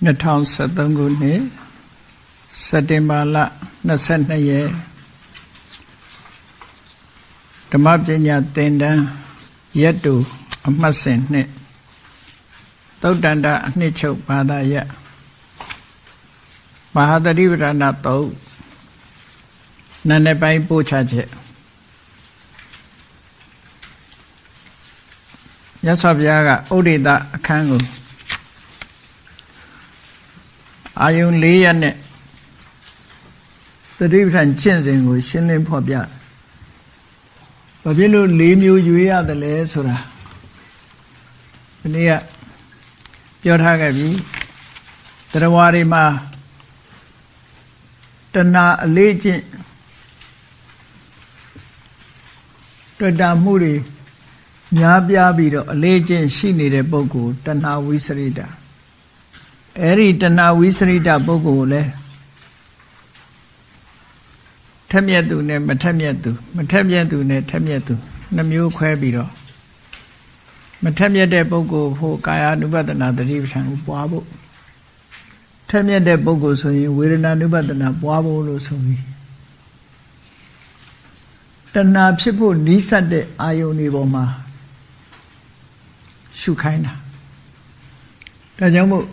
2013 ခုနှစ်စက်တင်ဘာလ22 ရက်ဓမ္မပညာသင်တန်းရက်တူအမှတ်စဉ်နှစ်သုတ်တန္တအနှစ်ချုပ်ဘာသာရပ်မဟာသတိပဋ္ဌာန်သုတ်နာနဲ့ပိုင်းပို့ချချက်မြတ်စွာဘုရားကဥဒိတအခန်းကိုအာယုံ4ရက်နဲ့သတိပဋ္ဌာန်ကျင့်စဉ်ကိုရှင်းလင်းဖော်ပြဘာဖြစ်လို့4မျိုးရွေးရတယ်လဲဆိုတာဒီနေ့ကပြောထားခဲ့ပြီတရားဝါတွေမှာတဏှာအလေးကျင့်တွေ့တာမှုတွေများပြားပြီးတော့အလေးကျင့်ရှိနေတဲ့ပုဂ္ဂိုလ်တဏှာဝိစရိတအဲ့ဒီတဏှာဝိစရိတပုဂ္ဂိုလ်ကိုလည်းထက်မြက်သူနဲ့မထက်မြက်သူမထက်မြက်သူနဲ့ထက်မြက်သူနှစ်မျိုးခွဲပြီးတော့မထက်မြက်တဲ့ပုဂ္ဂိုလ်ဖို့ကာယ ानु ပတနာသတိပဋ္ဌာန်ကိုပွားဖို့ထက်မြက်တဲ့ပုဂ္ဂိုလ်ဆိုရင်ဝေဒနာ ानु ပတနာပွားဖို့လို့ဆိုပြီးတဏှာဖြစ်ဖို့နီးစပ်တဲ့အာယုန်တွေပေါ်မှာရှုခိုင်းတာဒါကြောင့်မို့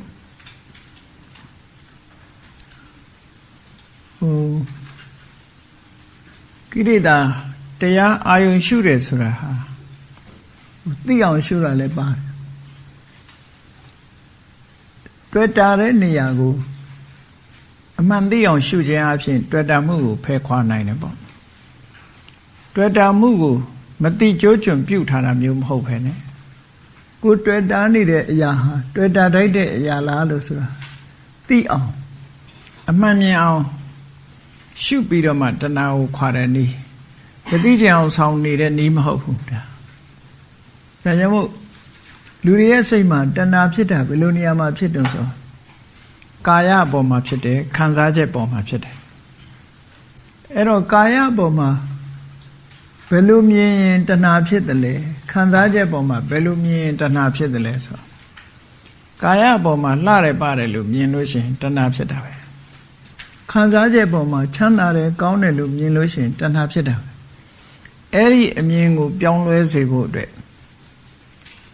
ကိရိတာတရားအာယုန်ရှုတယ်ဆိုတာဟာသိအောင်ရှုတာလည်းပါတယ်တွေ့တာတဲ့နေရာကိုအမှန်သိအောင်ရှုခြင်းအပြင်တွေ့တာမှုကိုဖယ်ခွာနိုင်တယ်ပေါ့တွေ့တာမှုကိုမတိကျိုးကျွံပြုတ်ထားတာမျိုးမဟုတ်ဘဲနဲ့ကိုတွေ့တာနေတဲ့အရာဟာတွေ့တာတိုက်တဲ့အရာလားလို့ဆိုတာသိအောင်အမှန်မြင်အောင်ရှုပြီးတော့မှတဏှာကိုခွာတဲ့နည်းမသိချင်အောင်ဆောင်နေတဲ့နည်းမဟုတ်ဘူးဒါကြောင့်မို့လူတွေရဲ့စိတ်မှာတဏှာဖြစ်တာဘယ်လိုနေရာမှာဖြစ်တုံဆိုကာယအပေါ်မှာဖြစ်တယ်ခံစားချက်ပေါ်မှာဖြစ်တယ်အဲ့တော့ကာယအပေါ်မှာဘယ်လိုမြင်ရင်တဏှာဖြစ်တယ်လဲခံစားချက်ပေါ်မှာဘယ်လိုမြင်ရင်တဏှာဖြစ်တယ်လဲဆိုကာယအပေါ်မှာလှတယ်ပါတယ်လို့မြင်လို့ရှိရင်တဏှာဖြစ်တာပဲခံစားချက်ပေါ်မှာချမ်းသာတယ်ကောင်းတယ်လို့မြင်လို့ရှိရင်တဏှာဖြစ်တာပဲအဲ့ဒီအမြင်ကိုပြောင်းလဲစေဖို့အတွက်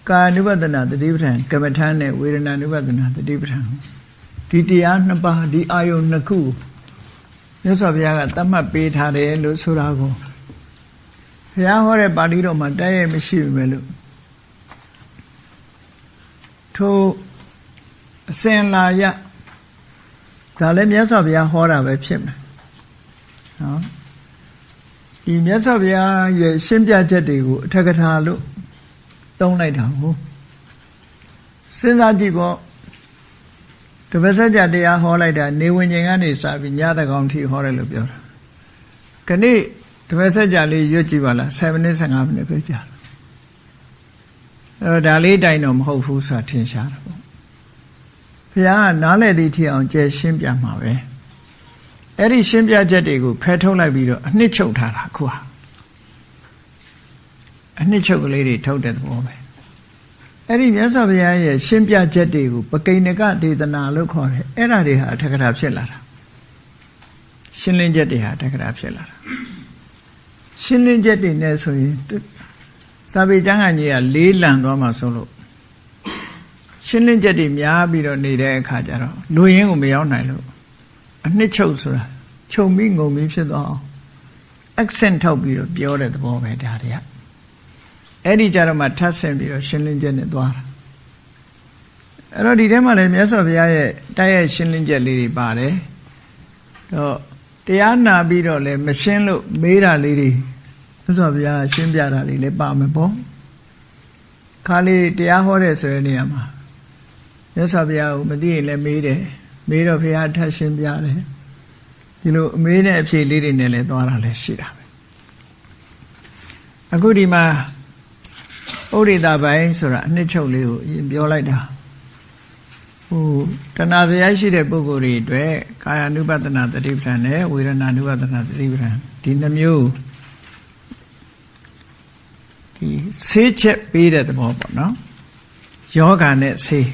ကာယ ानु ပတနာသတိပဋ္ဌာန်ကမ္မထာနဲ့ဝေဒနာ ानु ပတနာသတိပဋ္ဌာန်ဒီတရားနှစ်ပါးဒီအာယုန်နှစ်ခုမြတ်စွာဘုရားကသတ်မှတ်ပေးထားတယ်လို့ဆိုတာကိုဘုရားဟောတဲ့ပါဠိတော်မှာတည်းရဲ့မရှိဘူးပဲလို့ထိုအစဉ်လာရဒါလည်းမြတ်စွာဘုရားဟောတာပဲဖြစ်မယ်နော်ဒီမြတ်စွာဘုရားရဲ့ရှင်းပြချက်တွေကိုအထက်ကထာလို့သုံးလိုက်တာဟုတ်စဉ်းစားကြည့်ပေါ့တပည့်ဆက်ကြတရားဟောလိုက်တာနေဝင်ချိန်ကနေစပြီးညသကောင်ထိဟောတယ်လို့ပြောတာခဏတပည့်ဆက်ကြလေးရွတ်ကြည့်ပါလား7မိနစ်15မိနစ်ပဲကြာအဲ့တော့ဒါလေးတိုင်းတော့မဟုတ်ဘူးဆိုတာထင်ရှားတယ်ပေါ့ဘုရားကနားလည်သည့်ထိအောင်ကြဲရှင်းပြမှာပဲအဲ့ဒီရှင်းပြချက်တွေကိုဖယ်ထုတ်လိုက်ပြီးတော့အနှစ်ချုပ်ထားတာခုဟာအနှစ်ချုပ်ကလေးတွေထုတ်တဲ့သဘောပဲအဲ့ဒီမြတ်စွာဘုရားရဲ့ရှင်းပြချက်တွေကိုပကိဏကဒေသနာလို့ခေါ်တယ်အဲ့ဒါတွေဟာအထက်ကထာဖြစ်လာတာရှင်းလင်းချက်တွေဟာအထက်ကထာဖြစ်လာတာရှင်းလင်းချက်တွေနဲ့ဆိုရင်စာပေကျမ်းဂန်ကြီးကလေးလံသွားမှဆိုလို့ရှင်းလင်းချက်တွေများပြီးတော့နေတဲ့အခါကျတော့လူရင်းကိုမရောက်နိုင်လို့အနှစ်ချုပ်ဆိုတာခြုံပြီးငုံပြီးဖြစ်သွားအောင် accent ထုတ်ပြီးတော့ပြောတဲ့သဘောပဲဒါတွေကအဲ့ဒီကြတော့မှထပ်ဆင့်ပြီးတော့ရှင်းလင်းချက်နဲ့သွားတာအဲ့တော့ဒီထဲမှာလည်းမြတ်စွာဘုရားရဲ့တိုက်ရိုက်ရှင်းလင်းချက်လေးတွေပါတယ်တော့တရားနာပြီးတော့လည်းမရှင်းလို့မေးတာလေးတွေမြတ်စွာဘုရားရှင်းပြတာလေးလည်းပါမယ်ပေါ့ခါလေးတရားဟောတဲ့ဆိုတဲ့နေရာမှာမြတ်စွာဘုရားကိုမသိရင်လည်းမေးတယ်မေးတော့ဘုရားထပ်ရှင်းပြတယ်ဒီလိုအမေးနဲ့အဖြေလေးတွေနဲ့လည်းသွားတာလည်းရှိတာပဲအခုဒီမှာဥဒိတာပိုင်းဆိုတာအနှစ်ချုပ်လေးကိုအရင်ပြောလိုက်တာတဏှာစရိုက်ရှိတဲ့ပုဂ္ဂိုလ်တွေအတွက်ကာယ ानु ပတနာသတိပဋ္ဌာန်နဲ့ဝေဒနာ ानु ပတနာသတိပဋ္ဌာန်ဒီနှမျိုးဒီဆေးချက်ပေးတဲ့သဘောပေါ့နော်ယောဂာနဲ့ဆေး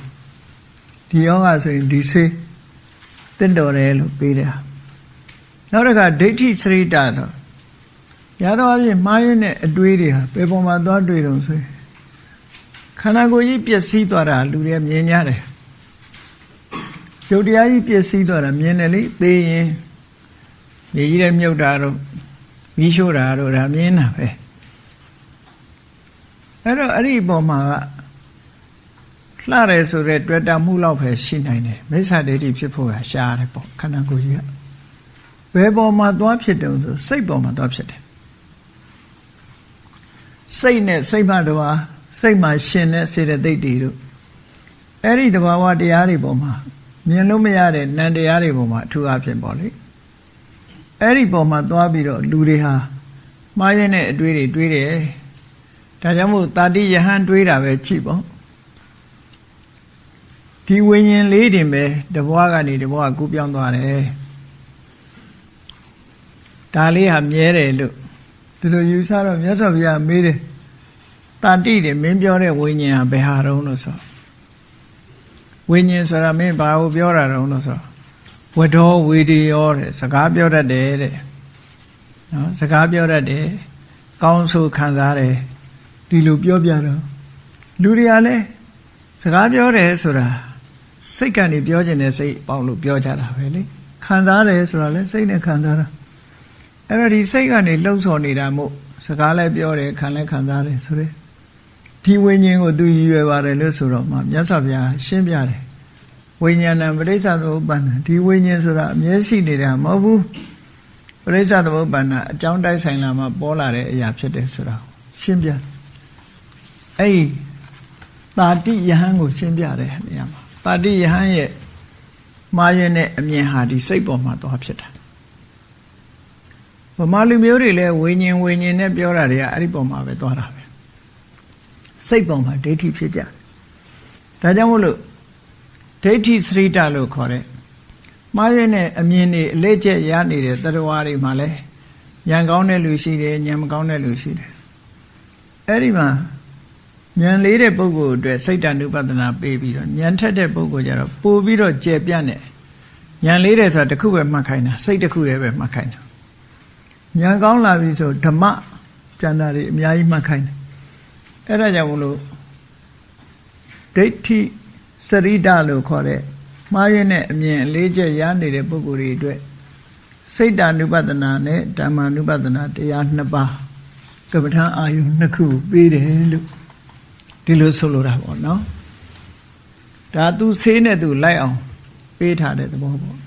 ဒီ ဒီယောဂဆိုရင်ဒီဆေးတင့်တော်တယ်လို့ပေးတယ်နောက်တစ်ခါဒိဋ္ဌိစရိတဆိုရသောအဖြစ်မှားရင်းတဲ့အတွေးတွေဟာဘယ်ပေါ်မှာသွားတွေ့တော့ဆိုရင်ခန္ဓာကိုယ်ကြီးပျက်စီးသွားတာလူတွေမြင်ကြတယ်ရုပ်တရားကြီးပျက်စီးသွားတာမြင်တယ်လေသိရင်မြေကြီးနဲ့မြုပ်တာတော့မီးရှို့တာတော့ဒါမြင်တာပဲအဲ့တော့အဲ့ဒီပေါ်မှာကလှတယ်ဆိုတဲ့တွေ့တာမှုလောက်ပဲရှိနိုင်တယ်မိစ္ဆာဒိဋ္ဌိဖြစ်ဖို့ကရှားတယ်ပေါ့ခန္ဓာကိုယ်ကြီးကဘယ်ပေါ်မှာသွားဖြစ်တယ်ဆိုစိတ်ပေါ်မှာသွားဖြစ်တယ်စိတ်နဲ့စိတ်မှတပါးစိတ်မှာရှင်တဲ့စေတသိက်တွေတို့အဲ့ဒီတဘာဝတရားတွေပေါ်မှာမြင်လို့မရတဲ့နံတရားတွေပေါ်မှာအထူးအဖြင့်ပေါ့လေအဲ့ဒီပေါ်မှာသွားပြီးတော့လူတွေဟာမှားရတဲ့အတွေးတွေတွေးတယ်ဒါကြောင့်မို့တာတိယဟန်တွေးတာပဲကြည့်ပေါ့ဒီဝိညာဉ်လေးတင်ပဲတဘွားကနေတဘွားကူးပြောင်းသွားတယ်ဒါလေးဟာမြဲတယ်လို့ဒီလိုယူဆတော့မြတ်စွာဘုရားမေးတယ်တာတိတယ်မင်းပြောတဲ့ဝိညာဉ်ဟာဘယ်ဟာတုံးလို့ဆိုဝိညာဉ်ဆိုတာမင်းဘာကိုပြောတာတုံးလို့ဆိုဝဒောဝေဒီယောတဲ့စကားပြောတတ်တယ်တဲ့နော်စကားပြောတတ်တယ်ကောင်းဆိုခံစားတယ်ဒီလိုပြောပြတော့လူတွေကလည်းစကားပြောတယ်ဆိုတာစိတ်ကနေပြောခြင်းနဲ့စိတ်ပေါက်လို့ပြောကြတာပဲလေခံစားတယ်ဆိုတာလည်းစိတ်နဲ့ခံစားတာအဲ့တော့ဒီစိတ်ကနေလှုပ်ဆော်နေတာမို့စကားလည်းပြောတယ်ခံလည်းခံစားတယ်ဆိုတဲ့ဒီဝိညာဉ်ကိုသူရည်ရွယ်ပါတယ်လို့ဆိုတော့မှမြတ်စွာဘုရားရှင်းပြတယ်ဝိညာဏံပရိစ္ဆသမုပ္ပန္နဒီဝိညာဉ်ဆိုတာအမြဲရှိနေတာမဟုတ်ဘူးပရိစ္ဆသမုပ္ပန္နအကြောင်းတိုက်ဆိုင်လာမှပေါ်လာတဲ့အရာဖြစ်တယ်ဆိုတာရှင်းပြအဲ့ဒီတာတိယဟန်ကိုရှင်းပြတဲ့နေရာမှာတာတိယဟန်ရဲ့မှားရင်းတဲ့အမြင်ဟာဒီစိတ်ပေါ်မှာသွားဖြစ်တာဗမာလူမျိုးတွေလည်းဝိညာဉ်နဲ့ပြောတာတွေကအဲ့ဒီပေါ်မှာပဲသွားတာပဲစိတ်ပေါ်မှာဒိဋ္ဌိဖြစ်ကြဒါကြောင့်မို့လို့ဒိဋ္ဌိစရိတလို့ခေါ်တဲ့မှားရင်းတဲ့အမြင်တွေအလေးကျက်ရနေတဲ့သတ္တဝါတွေမှာလည်းဉာဏ်ကောင်းတဲ့လူရှိတယ်ဉာဏ်မကောင်းတဲ့လူရှိတယ်အဲ့ဒီမှာဉာဏ်လေးတဲ့ပုဂ္ဂိုလ်အတွက်စိတ်တ ानु ပဒနာပေးပြီးတော့ဉာဏ်ထက်တဲ့ပုဂ္ဂိုလ်ကျတော့ပို့ပြီးတော့ကျေပြန့်တယ်ဉာဏ်လေးတဲ့ဆိုတာတစ်ခုပဲမှတ်ခိုင်းတာစိတ်တစ်ခုတည်းပဲမှတ်ခိုင်းတာဉာဏ်ကောင်းလာပြီဆိုဓမ္မကျမ်းစာတွေအများကြီးမှတ်ခိုင်းတယ်အဲ့ဒါကြောင့်မလို့ဒိဋ္ဌိစရိတလို့ခေါ်တဲ့မှားရင်းတဲ့အမြင်အလေးကျက်ရနေတဲ့ပုဂ္ဂိုလ်တွေအတွက်စိတ်တ ानु ပဒနာနဲ့ဓမ္မ ानु ပဒနာတရားနှစ်ပါးကမ္မထာအာယုနှစ်ခုပေးတယ်လို့ဒီလိုဆိုလိုတာပေါ့နော်ဒါသူဆေးနဲ့သူလိုက်အောင်ပေးထားတဲ့သဘောပေါ့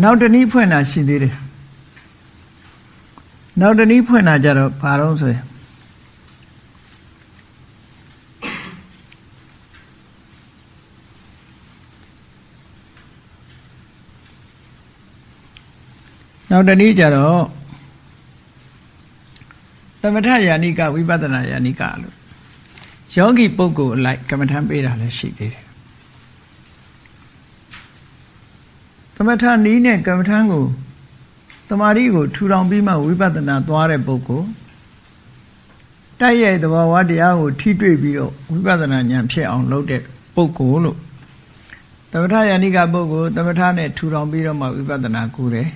နောက်တနည်းဖွင့်တာရှိသေးတယ်နောက်တနည်းဖွင့်တာကြတော့ဘာလို့ဆိုရင်နောက်တနည်းကြတော့သမထယာနိကဝိပဿနာယာနိကလို့ယောဂီပုဂ္ဂိုလ်အလိုက်ကမ္မထံပေးတာလည်းရှိသေးတယ်သမထနီးနဲ့ကမ္မထံကိုတမာရီကိုထူထောင်ပြီးမှဝိပဿနာသွားတဲ့ပုဂ္ဂိုလ်တိုက်ရိုက်သဘာဝတရားကိုထိတွေ့ပြီးတော့ဝိပဿနာဉာဏ်ဖြစ်အောင်လုပ်တဲ့ပုဂ္ဂိုလ်လို့သမထယာနိကပုဂ္ဂိုလ်သမထနဲ့ထူထောင်ပြီးတော့မှဝိပဿနာကူတယ်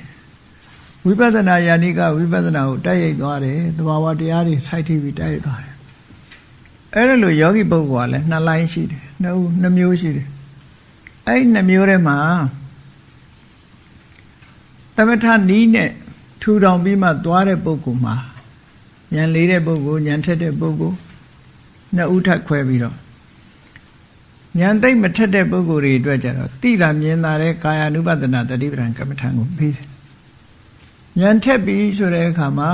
ဝိပဿနာယာနိကဝိပဿနာကိုတိုက်ရိုက်သွားတယ်သဘာဝတရားတွေစိုက်ထိပ်ပြီးတိုက်ရိုက်သွားတယ်အဲ့ဒါလိုယောဂီပုဂ္ဂိုလ်ကလည်းနှစ်လိုင်းရှိတယ်နှစ်မျိုးရှိတယ်အဲ့နှစ်မျိုးထဲမှာသမထနီးနဲ့ထူထောင်ပြီးမှသွားတဲ့ပုဂ္ဂိုလ်မှာဉာဏ်လေးတဲ့ပုဂ္ဂိုလ်ဉာဏ်ထက်တဲ့ပုဂ္ဂိုလ်နှစ်ဦးထပ်ခွဲပြီးတော့ဉာဏ်သိမ့်မထက်တဲ့ပုဂ္ဂိုလ်တွေအတွက်ကြတော့တိလာမြင်လာတဲ့ကာယ ानु ပဒနာတတိပဌာန်ကမ္မထံကိုပြီးတယ်ဉာဏ်ထက်ပြီးဆိုတဲ့အခါမှာ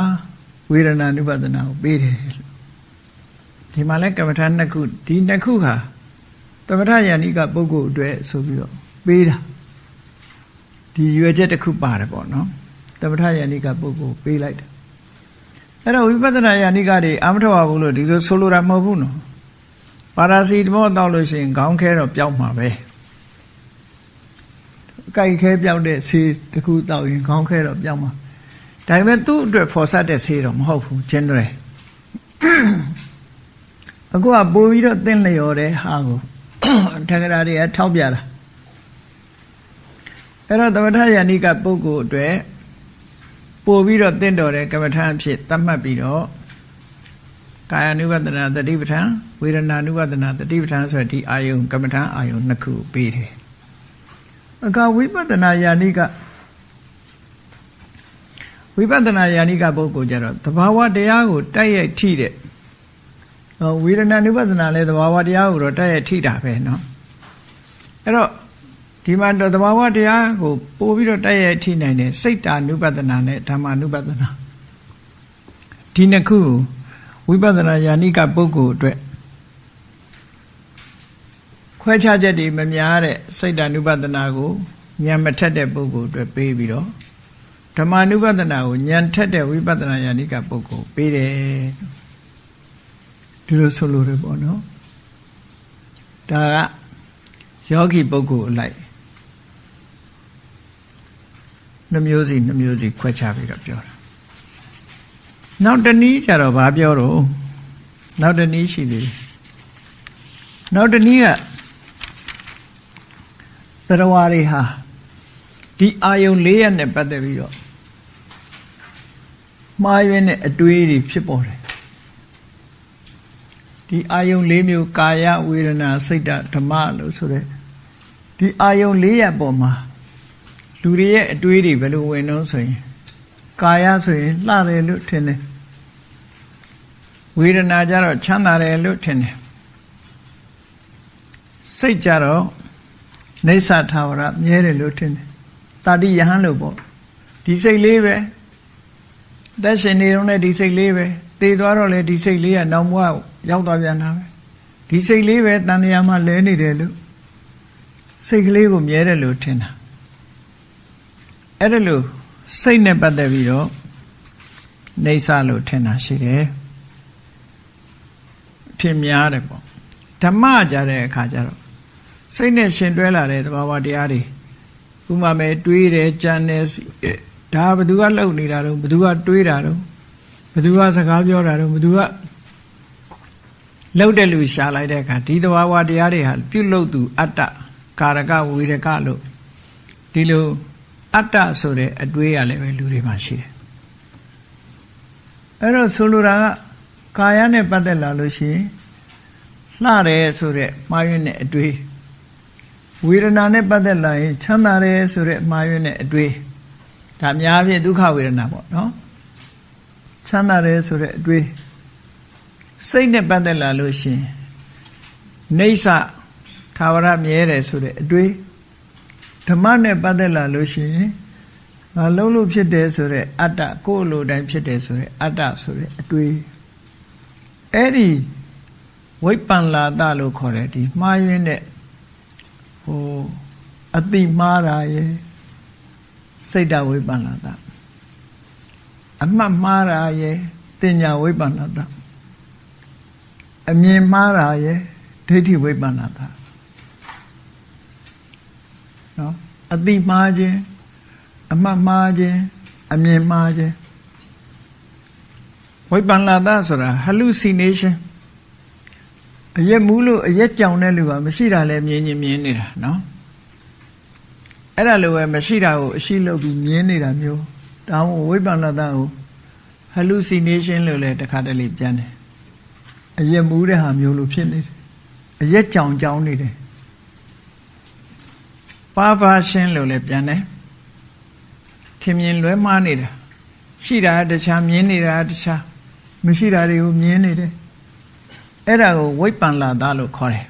ဝေဒနာ ानु ပဒနာကိုပေးတယ်ဒီမှာလဲကမ္မထံနှစ်ခုဒီနှစ်ခုဟာသမထယာနိကပုဂ္ဂိုလ်အတွက်ဆိုပြီးတော့ပေးတာဒီရွယ်ချက်တစ်ခုပါတယ်ပေါ့နော်သမထယာနိကပုဂ္ဂိုလ်ပေးလိုက်တယ်အဲ့တော့ဝိပဿနာယာနိကတွေအာမထောက်ဘူးလို့ဒီလိုဆိုလိုတာမဟုတ်ဘူးနော်ပါရာစီတမောတောက်လို့ရှိရင်ခေါင်းခဲတော့ပျောက်မှာပဲအကြိုက်ခဲပျောက်တဲ့ဆေးတစ်ခုတောက်ရင်ခေါင်းခဲတော့ပျောက်မှာဒါပေမဲ့သူ့အတွက်ဖော်ဆတဲ့ဆေးတော့မဟုတ်ဘူး general အခုကပို့ပြီးတော့သင်လျော်တဲ့ဟာကို ဂရာတွေကထောက်ပြတာအဲ့တော့သမထယာနိကပုဂ္ဂိုလ်အတွက်ပို့ပြီးတော့တင့်တော်တဲ့ကမ္မထာအဖြစ်သတ်မှတ်ပြီးတော့ကာယ ानु ပဒနာတတိပဋ္ဌာန်ဝေဒနာ ानु ပဒနာတတိပဋ္ဌာန်ဆိုတဲ့ဒီအာယုံကမ္မထာအာယုံနှစ်ခုပေးတယ်အခါဝိပဿနာယာနိကဝိပဿနာယာနိကပုဂ္ဂိုလ်ကြတော့သဘာဝတရားကိုတိုက်ရိုက်ထိတဲ့ဝေဒနာ ानु ပဒနာလည်းသဘာဝတရားကိုတော့တိုက်ရိုက်ထိတာပဲเนาะအဲ့တော့ဒီမှာတော့သဘာဝတရားကိုပို့ပြီးတော့တိုက်ရိုက်ထိနိုင်တယ်စိတ်တာ ानु ပဒနာနဲ့ဓမ္မ ानु ပဒနာဒီနှစ်ခုဝိပဿနာယာနိကပုဂ္ဂိုလ်အတွက်ခွဲခြားချက်တွေမများတဲ့စိတ်တ ानु ပဒနာကိုဉာဏ်မထက်တဲ့ပုဂ္ဂိုလ်အတွက်ပေးပြီးတော့ဓမ္မ ानु ပဒနာကိုဉာဏ်ထက်တဲ့ဝိပဿနာယာနိကပုဂ္ဂိုလ်ပေးတယ်ဒီလိုဆိုလို့ရပေါ့နော်ဒါကယောဂီပုဂ္ဂိုလ်အလိုက်နှမျိုးစီခွဲခြားပြီးတော့ပြောတာနောက်တနည်းကြတော့ဘာပြောတော့နောက်တနည်းရှိသေးတယ်နောက်တနည်းကတရားဝါတွေဟာဒီအာယုံ၄ရက်နဲ့ပတ်သက်ပြီးတော့မှားယွင်းတဲ့အတွေးတွေဖြစ်ပေါ်တယ်ဒီအာယုံ၄မျိုးကာယဝေဒနာစိတ်ဓမ္မလို့ဆိုတဲ့ဒီအာယုံ၄ရက်ပေါ်မှာလူတွေရဲ့အတွေးတွေဘယ်လိုဝင်တော့ဆိုရင်ကာယဆိုရင်လှတယ်လို့ထင်တယ်ဝေဒနာကြတော့ချမ်းသာတယ်လို့ထင်တယ်စိတ်ကြတော့နေသထာဝရမြဲတယ်လို့ထင်တယ်တာတိယဟန်လို့ပေါ့ဒီစိတ်လေးပဲသက်ရှင်နေတော့လည်းဒီစိတ်လေးပဲသေသွားတော့လည်းဒီစိတ်လေးကနောက်ဘဝရောက်သွားပြန်တာပဲဒီစိတ်လေးပဲတန်တရားမှလဲနေတယ်လို့စိတ်ကလေးကိုမြဲတယ်လို့ထင်တာအဲ့ဒါလို့စိတ်နဲ့ပတ်သက်ပြီးတော့နေသလို့ထင်တာရှိတယ်ဖြစ်များတယ်ပေါ့ဓမ္မကြတဲ့အခါကျတော့စိတ်နဲ့ရှင်တွဲလာတဲ့သဘာဝတရားတွေဥမာမဲ့တွေးတယ်ကြံတယ်ဒါဘယ်သူကလှုပ်နေတာတော့ဘယ်သူကတွေးတာတော့ဘယ်သူကစကားပြောတာတော့ဘယ်သူကလှုပ်တဲ့လူရှာလိုက်တဲ့အခါဒီသဘာဝတရားတွေဟာပြုလုပ်သူအတ္တကာရကဝေရကလို့ဒီလိုအတ္တဆိုတဲ့အတွေးရလည်းပဲလူတွေမှာရှိတယ်အဲ့တော့ဆိုလိုတာကကာယနဲ့ပတ်သက်လာလို့ရှိရင်လှတယ်ဆိုတဲ့မှားယွင်းတဲ့အတွေးဝေဒနာနဲ့ပတ်သက်လာရင်ချမ်းသာတယ်ဆိုတဲ့မှားယွင်းတဲ့အတွေးဒါအများဖြင့်ဒုက္ခဝေဒနာပေါ့နော်ချမ်းသာတယ်ဆိုတဲ့အတွေးစိတ်နဲ့ပတ်သက်လာလို့ရှိရင်နေသထာဝရမြဲတယ်ဆိုတဲ့အတွေးဓမ္မနဲ့ပတ်သက်လာလို့ရှိရင်ငါလုံးလို့ဖြစ်တယ်ဆိုတဲ့အတ္တကိုယ်လိုတိုင်းဖြစ်တယ်ဆိုတဲ့အတ္တဆိုတဲ့အတွေးအဲ့ဒီဝိပ္ပန္လာတလို့ခေါ်တဲ့ဒီမှားယွင်းတဲ့အတိမှားတာရဲ့စိတ်တဝိပ္ပန္လာတအမှတ်မှားတာရဲ့တင်ညာဝိပ္ပန္လာတအမြင်မှားတာရဲ့ဒိဋ္ဌိဝိပ္ပန္လာတနော်အတိမှားခြင်းအမှတ်မှားခြင်းအမြင်မှားခြင်းဝိပ္ပန္လာတဆိုတာ hallucination အရက်မူးလို့အရက်ကြောင်တဲ့လူကမရှိတာလည်းမြင်နေတာနော်အဲ့ဒါလိုပဲမရှိတာကိုအရှိလုပ်ပြီးမြင်နေတာမျိုးဒါမှမဟုတ်ဝိပ္ပန္လာတကို hallucination လို့လည်းတစ်ခါတလေပြန်တယ်အရက်မူးတဲ့ဟာမျိုးလို့ဖြစ်နေတယ်အရက်ကြောင်နေတယ်perversion လို့လည်းပြန်တယ်ထင်မြင်လွဲမှားနေတာရှိတာတခြားမြင်နေတာတခြားမရှိတာတွေကိုမြင်နေတယ်အဲ့ဒါကိုဝိပ္ပန္လာတလို့ခေါ်တယ်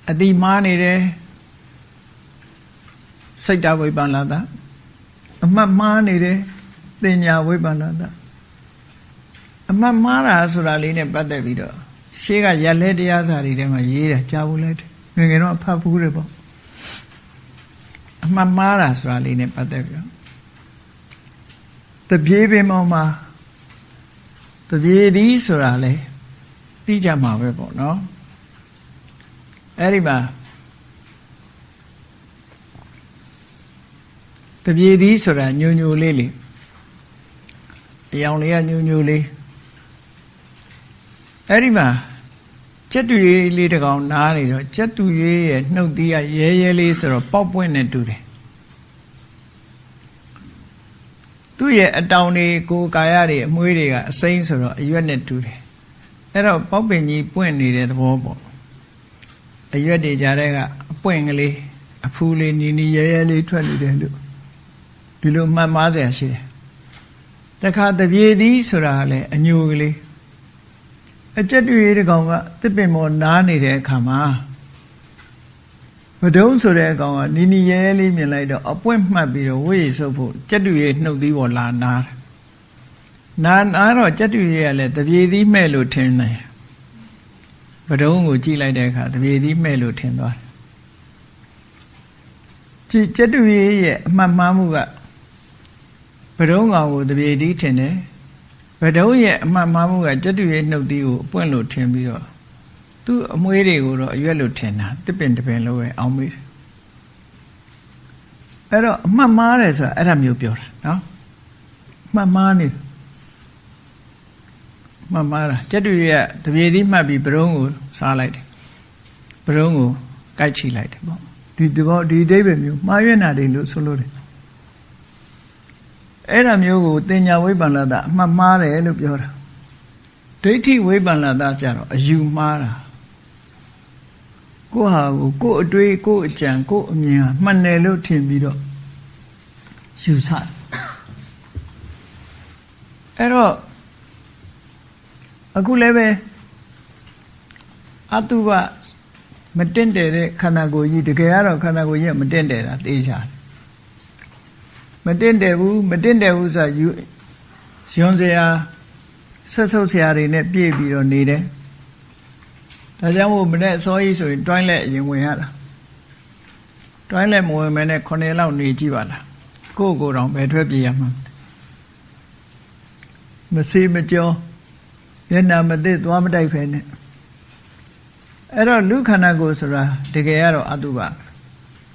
အတိမှားနေတယ်စိတ်တဝိပ္ပန္လာတအမှတ်မှားနေတယ်တင်ညာဝိပ္ပန္လာတအမှတ်မှားတာဆိုတာလေးနဲ့ပတ်သက်ပြီးတော့ရှေးကရက်လဲတရားစာတွေထဲမှာရေးတာကြားဘူးလိုက်ငယ်ငယ်တော့ဖတ်ဘူးတယ်ပေါ့အမှတ်မှားတာဆိုတာလေးနဲ့ပတ်သက်ပြီးတော့တပြေးပင်ပေါ်မှာတပြေးသည်ဆိုတာလေသိကြမှာပဲပေါ့နော်အဲ့ဒီမှာတပြေးသည်ဆိုတာညိုညိုလေးလေအယောင်လေးကညိုညိုလေးအဲ့ဒီမှာကြ က်တူရေးလေးတစ်ကောင်နားနေတော့ကြက်တူရေးရဲ့နှုတ်သီးကရဲရဲလေးဆိုတော့ပေါက်ပွင့်နဲ့တူတယ်သူ့ရဲ့အတောင်တွေကိုကာယတွေအမွှေးတွေကအစိမ်းဆိုတော့အရွက်နဲ့တူတယ်အဲ့တော့ပေါက်ပင်ကြီးပွင့်နေတဲ့သဘောပေါ့အရွက်တွေကြားထဲကအပွင့်ကလေးအဖူးလေးနီနီရဲရဲလေးထွက်နေတယ်လို့ဒီလိုမှတ်မှားစရာရှိတယ်တခါတပြေသီးဆိုတာလည်းအညိုကလေးအကြက်တူရေးတစ်ကောင်ကတစ်ပင်ပေါ်နားနေတဲ့အခါမှာမဒုံဆိုတဲ့အကောင်ကနီနီရဲရဲလေးမြင်လိုက်တော့အပွင့်မှတ်ပြီးတော့ဝိရိဆုပ်ဖို့ကြက်တူရေးနှုတ်သီးပေါ်လာနားနားတော့ကြက်တူရေးကလည်းတပြေသီးမဲ့လို့ထင်တယ်မဒုံကိုကြည့်လိုက်တဲ့အခါတပြေသီးမဲ့လို့ထင်သွားတယ်ကြက်တူရေးရဲ့အမှတ်မှားမှုကမဒုံကောင်ကိုတပြေသီးထင်တယ်မဒုံရဲ့အမှတ်မှားမှုကကြက်တူရေးနှုတ်သီးကိုအပွင့်လို့ထင်ပြီးတော့သူ့အမွှေးတွေကိုတော့အရွက်လို့ထင်တာတစ်ပင်တစ်ပင်လို့ပဲအောင်မေးတယ်အဲ့တော့အမှတ်မှားတယ်ဆိုတာအဲ့ဒါမျိုးပြောတာနော်အမှတ်မှားနေမှတ်မှားတာကြက်တူရဲ့တပြေသီးမှတ်ပြီးဘရုံးကိုစားလိုက်တယ်ဘရုံးကိုကိုက်ချီလိုက်တယ်ပေါ့ဒီအဓိပ္ပာယ်မျိုးမှားရွံ့တာတွေလို့ဆိုလို့တယ်အဲ့ဒါမျိုးကိုတင်ညာဝိပ္ပန္နတအမှတ်မှားတယ်လို့ပြောတာဒိဋ္ဌိဝိပ္ပန္နတကြတော့အယူမှားတာကိုဟာကိုအတွေးကိုအကြံကိုအမြင်ဟာမှန်တယ်လို့ထင်ပြီးတော့ယူဆတယ်အဲ့တော့အခုလည်းပဲအတုပမတင့်တယ်တဲ့ခန္ဓာကိုယ်ကြီးတကယ်ကတော့ခန္ဓာကိုယ်ကြီးကမတင့်တယ်တာသိချာတယ်မတင့်တယ်ဘူးဆိုတာရွံစရာဆက်ဆုပ်စရာတွေနဲ့ပြည့်ပြီးတော့နေတယ်ဒါကြောင့်မို့မနေ့အစောကြီးဆိုရင်တွိုင်းလက်အရင်ဝင်ရတာတွိုင်းလက်မဝင်မဲနဲ့9လောက်နေကြည့်ပါလားကိုယ့်ကိုယ်တော်ပဲထွက်ပြေးရမှာမစေးမကြောမျက်နှာမသိသွားမတိုက်ဖဲနဲ့အဲ့တော့လူခန္ဓာကိုယ်ဆိုတာတကယ်ကတော့အတုပ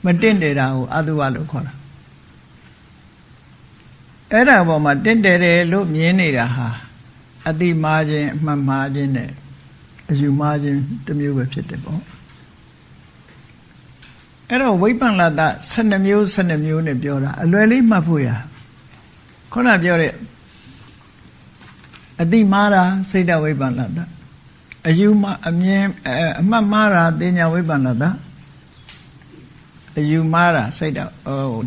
မတင့်တယ်တာကိုအတုပလို့ခေါ်တာအဲ့ဒါပေါ်မှာတင့်တယ်တယ်လို့မြင်နေတာဟာအတိမာခြင်းအမှတ်မှားခြင်းနဲ့အယူမှားခြင်းတစ်မျိုးပဲဖြစ်တယ်ပေါ့အဲ့တော့ဝိပ္ပန္နတ12မျိုးနဲ့ပြောတာအလွယ်လေးမှတ်ဖို့ရခုနပြောတဲ့အတိမားတာစိတ်တဝိပ္ပန္နတအယူမှာအမြင်အမှတ်မှားတာတင်ညာဝိပ္ပန္နတအယူမှားတာစိတ်တ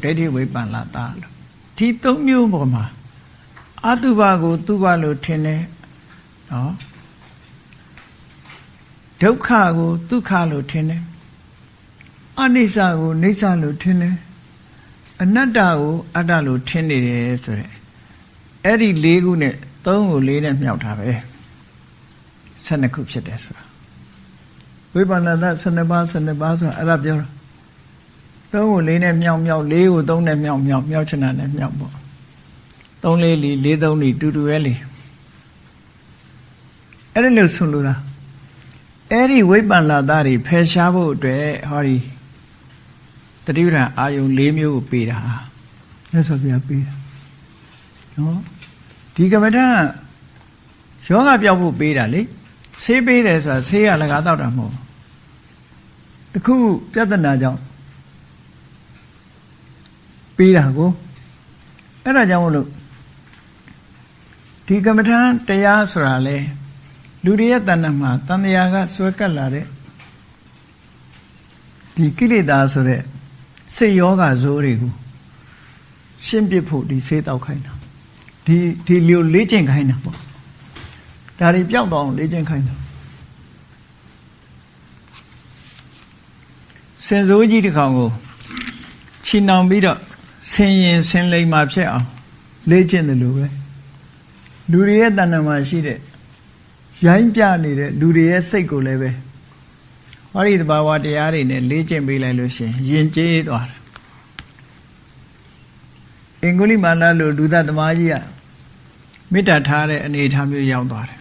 ဒိဋ္ဌိဝိပ္ပန္နတလို့ဒီ3မျိုးပေါ်မှာအတုပကိုတုပလို့ထင်တယ်နော်ဒုက္ခကိုဒုက္ခလို့ထင်တယ်အနိစ္စကိုနိစ္စလို့ထင်တယ်အနတ္တကိုအတ္တလို့ထင်နေတယ်ဆိုတဲ့အဲ့ဒီ4ခုနဲ့3ကို4နဲ့မြောက်တာပဲ12ခုဖြစ်တယ်ဆိုတာဝိပ္ပန္နတ12ပါးဆိုတာအဲ့ဒါပြောတာ3ကို4နဲ့မြောက်4ကို3နဲ့မြောက်ချင်တာနဲ့မြောက်ပေါ့3 4 4 4 3 4တူတူပဲလေအဲ့ဒါလို့ဆိုလိုတာအဲ့ဒီဝိပ္ပန္နတတွေဖယ်ရှားဖို့အတွက်ဟောဒီတတိပဌာန်အာယုံ4မျိုးကိုပေးတာမြတ်စွာဘုရားပေးတာနော်ဒီကမ္မဋ္ဌာန်းယောဂပြောက်ဖို့ပေးတာလေဆေးပေးတယ်ဆိုတာဆေးကလကားတော့တာမဟုတ်တခုပြဿနာကြောင့်ပေးတာကိုအဲ့ဒါကြောင့်မလို့ဒီကမ္မဋ္ဌာန်းတရားဆိုတာလေလူတွေရဲ့တဏ္ဍာမှာတန်တရားကဆွဲကပ်လာတဲ့ဒီကိလေသာဆိုတဲ့စိတ်ယောဂဇိုးတွေကိုရှင်းပြဖို့ဒီဆေးတောက်ခိုင်းတာဒီလိုလေ့ကျင့်ခိုင်းတာပေါ့ဒါတွေပြောက်တော့လေ့ကျင့်ခိုင်းတာစင်စိုးကြီးတစ်ခေါင်ကိုချီနှောင်ပြီးတော့ဆင်းရင်ဆင်းလိမ့်မှာဖြစ်အောင်လေ့ကျင့်တယ်လို့ပဲလူတွေရဲ့တဏ္ဍာမှာရှိတဲ့ရိုင်းပြနေတဲ့လူတွေရဲ့စိတ်ကိုလည်းပဲဟောဒီတဘာဝတရားတွေနဲ့လေ့ကျင့်ပေးလိုက်လို့ရှိရင်ယဉ်ကျေးသွားတယ်အင်္ဂုလိမာနလိုလူသားသမားကြီးကမေတ္တာထားတဲ့အနေအထားမျိုးရောက်သွားတယ်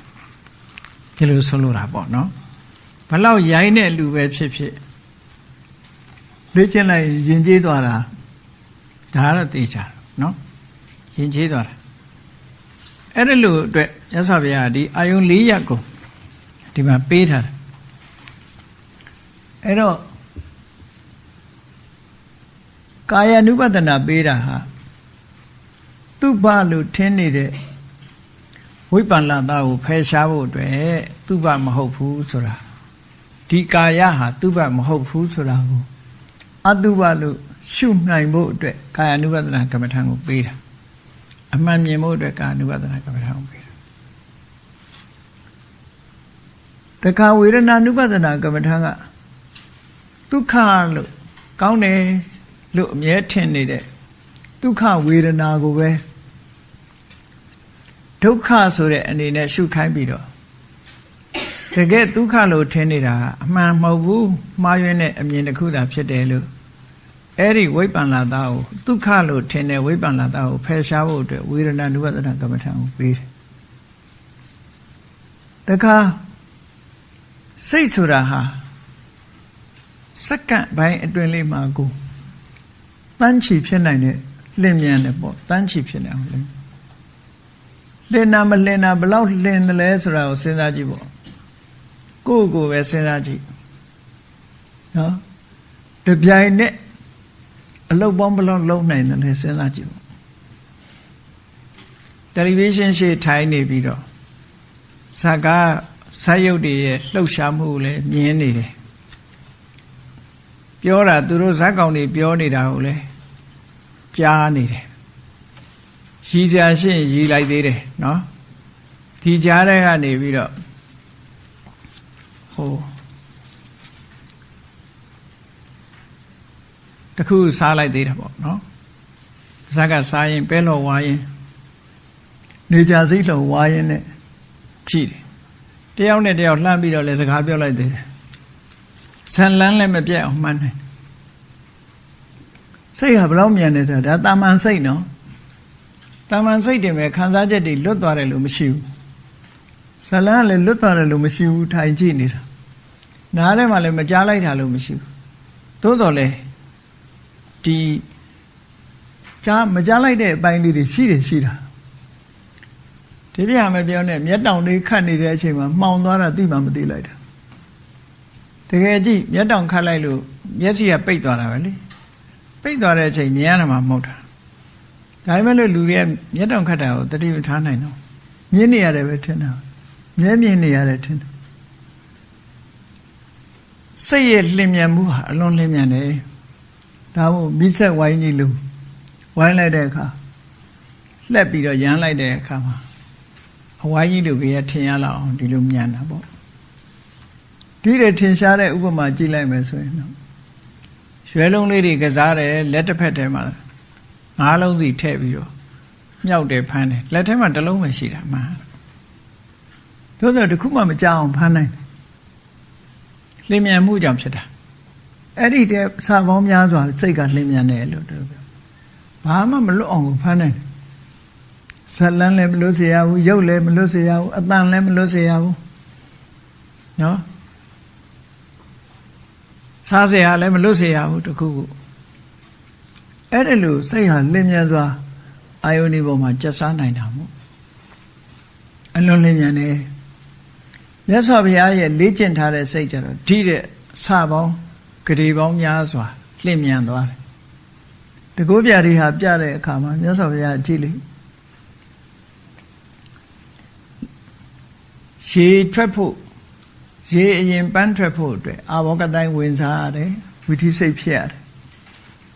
ဒီလိုဆိုလိုတာပေါ့နော်ဘလောက်ရိုင်းတဲ့လူပဲဖြစ်ဖြစ်လေ့ကျင့်လိုက်ယဉ်ကျေးသွားတာဒါကတော့သိချာနော်ယဉ်ကျေးသွားတာအဲ့ဒါလို့အတွက်ရသော်ဗျာဒီအာယုံ4ရပ်ကိုဒီမှာပေးထားတယ် အဲ့တော့ကာယ ानु ပဒနာပေးတာဟာသူ့ဘလို့ထင်းနေတဲ့ဝိပ္ပန္နတာကိုဖယ်ရှားဖို့အတွက်သူ့ဘမဟုတ်ဘူးဆိုတာဒီကာယဟာသူ့ဘမဟုတ်ဘူးဆိုတာကိုအတုဘလို့ရှုနိုင်ဖို့အတွက်ကာယ ानु ပဒနာကမ္မထံကိုပေးတာအမှန်မြင်ဖို့အတွက်ကာယ ानु ပဒနာကမ္မထံကိုပေးတာတခါဝေဒနာ ानु ပဒနာကမ္မထံကဒုက္ခလို့ကောင်းတယ်လို့အမြဲထင်နေတဲ့ဒုက္ခဝေဒနာကိုပဲဒုက္ခဆိုတဲ့အနေနဲ့ရှုခိုင်းပြီးတော့တကယ်ဒုက္ခလို့ထင်နေတာအမှန်မဟုတ်ဘူးမှားယွင်းတဲ့အမြင်တစ်ခုသာဖြစ်တယ်လို့အဲ့ဒီဝိပ္ပန္နတာကိုဒုက္ခလို့ထင်တဲ့ဝိပ္ပန္နတာကိုဖယ်ရှားဖို့အတွက်ဝေဒနာ ानु ပဒနာကမ္မထံကိုပေးတယ်တခါစိတ်ဆိုတာဟာစက္ကန့်ပိုင်းအတွင်းလေးမှာကိုတန်းချီဖြစ်နိုင်တဲ့လင်းမြန်တယ်ပေါ့တန်းချီဖြစ်နေအောင်လင်းနာမလင်းနာဘလောက်လင်းတယ်လဲဆိုတာကိုစဉ်းစားကြည့်ပေါ့ကိုယ့်ကိုယ်ပဲစဉ်းစားကြည့်နော်တပြိုင်နဲ့အလုပ်ပေါင်းဘလောက်လုံးနိုင်တယ်လဲစဉ်းစားကြည့်ပေါ့တယ်လီဗီရှင်းရှေ့ထိုင်နေပြီးတော့ဇာကားစာရုပ်တွေရဲ့လှုပ်ရှားမှုကိုလည်းမြင်နေတယ်ပြောတာသူတို့ဇက်ကောင်တွေပြောနေတာကိုလည်းကြားနေတယ်ရည်စရာရှိရင်ရည်လိုက်သေးတယ်နော်ဒီကြားတဲ့ကနေပြီးတော့ဟိုတခုစားလိုက်သေးတယ်ပေါ့နော်ဇက်ကစားရင်ပဲလော်ဝါရင်နေကြစိတ်လော်ဝါရင်နဲ့ကြည့်တယ်တယောက်နဲ့တယောက်လှမ်းပြီးတော့လည်းစကားပြောလိုက်သေးတယ်ဇန်လန်းလည်းမပြတ်အောင်မှန်းတယ်စိတ်ဟာဘယ်လောက်မြန်နေဆိုတာဒါတာမန်စိတ်နော်တာမန်စိတ်တွေပဲခံစားချက်တွေလွတ်သွားတယ်လို့မရှိဘူးဇလန်းကလည်းလွတ်သွားတယ်လို့မရှိဘူးထိုင်ကြည့်နေတာနားထဲမှာလည်းမကြားလိုက်တာလို့မရှိဘူးသို့တော်လည်းဒီမကြားလိုက်တဲ့အပိုင်းလေးတွေရှိတာဒီပြမပြောနဲ့မျက်တောင်လေးခတ်နေတဲ့အချိန်မှာမှောင်သွားတာသိမှမသိလိုက်တာတကယ်ကြည့်မျက်တောင်ခတ်လိုက်လို့မျက်စိကပိတ်သွားတာပဲလေပိတ်သွားတဲ့အချိန်မြင်ရတာမှမဟုတ်တာဒါပေမဲ့လို့လူတွေကမျက်တောင်ခတ်တာကိုတတိမထားနိုင်တော့မြင်နေရတယ်ပဲထင်တာမြင်နေရတယ်ထင်တယ်စိတ်ရဲ့လင်းမြန်မှုဟာအလွန်လင်းမြန်တယ်ဒါမို့မိဆက်ဝိုင်းကြီးလို့ဝိုင်းလိုက်တဲ့အခါလှက်ပြီးတော့ရမ်းလိုက်တဲ့အခါမှာအဝိုင်းကြီးတို့ကထင်ရလောက်အောင်ဒီလိုမြန်တာပေါ့ဒီတဲ့ထင်ရှားတဲ့ဥပမာကြည့်လိုက်မယ်ဆိုရင်တော့ရွှဲလုံးလေးတွေကစားတယ်လက်တစ်ဖက်ထဲမှာ၅လုံးစီထည့်ပြီးတော့မြောက်တယ်ဖမ်းတယ်လက်ထဲမှာတစ်လုံးပဲရှိတာမှန်သို့သော်တစ်ခုမှမကြောက်အောင်ဖမ်းနိုင်လင်းမြန်မှုကြောင့်ဖြစ်တာအဲ့ဒီတဲ့စာပေါင်းများစွာစိတ်ကလင်းမြန်တယ်လို့ပြောဘာမှမလွတ်အောင်ဖမ်းနိုင်ဇလန်းလည်းမလွတ်စေရဘူးရုပ်လည်းမလွတ်စေရဘူးအတန်လည်းမလွတ်စေရဘူးနော်စားစရာလည်းမလွတ်စေရဘူးတခုခုအဲ့ဒါလို့စိတ်ဟာလင်းမြန်စွာအာယုန်ဒီပေါ်မှာကျက်စားနိုင်တာမို့အလွန်လင်းမြန်တယ်မြတ်စွာဘုရားရဲ့လေ့ကျင့်ထားတဲ့စိတ်ကြတော့ဒီတဲ့စပေါင်းဂရေပေါင်းများစွာလင်းမြန်သွားတယ်တကုပြတွေဟာပြတဲ့အခါမှာမြတ်စွာဘုရားကြည့်လေရေထွက်ဖို့ရေအရင်ပန်းထွက်ဖို့အတွက်အာဘောကတိုင်းဝင်စားရတယ်ဝိသိစိတ်ဖြစ်ရတယ်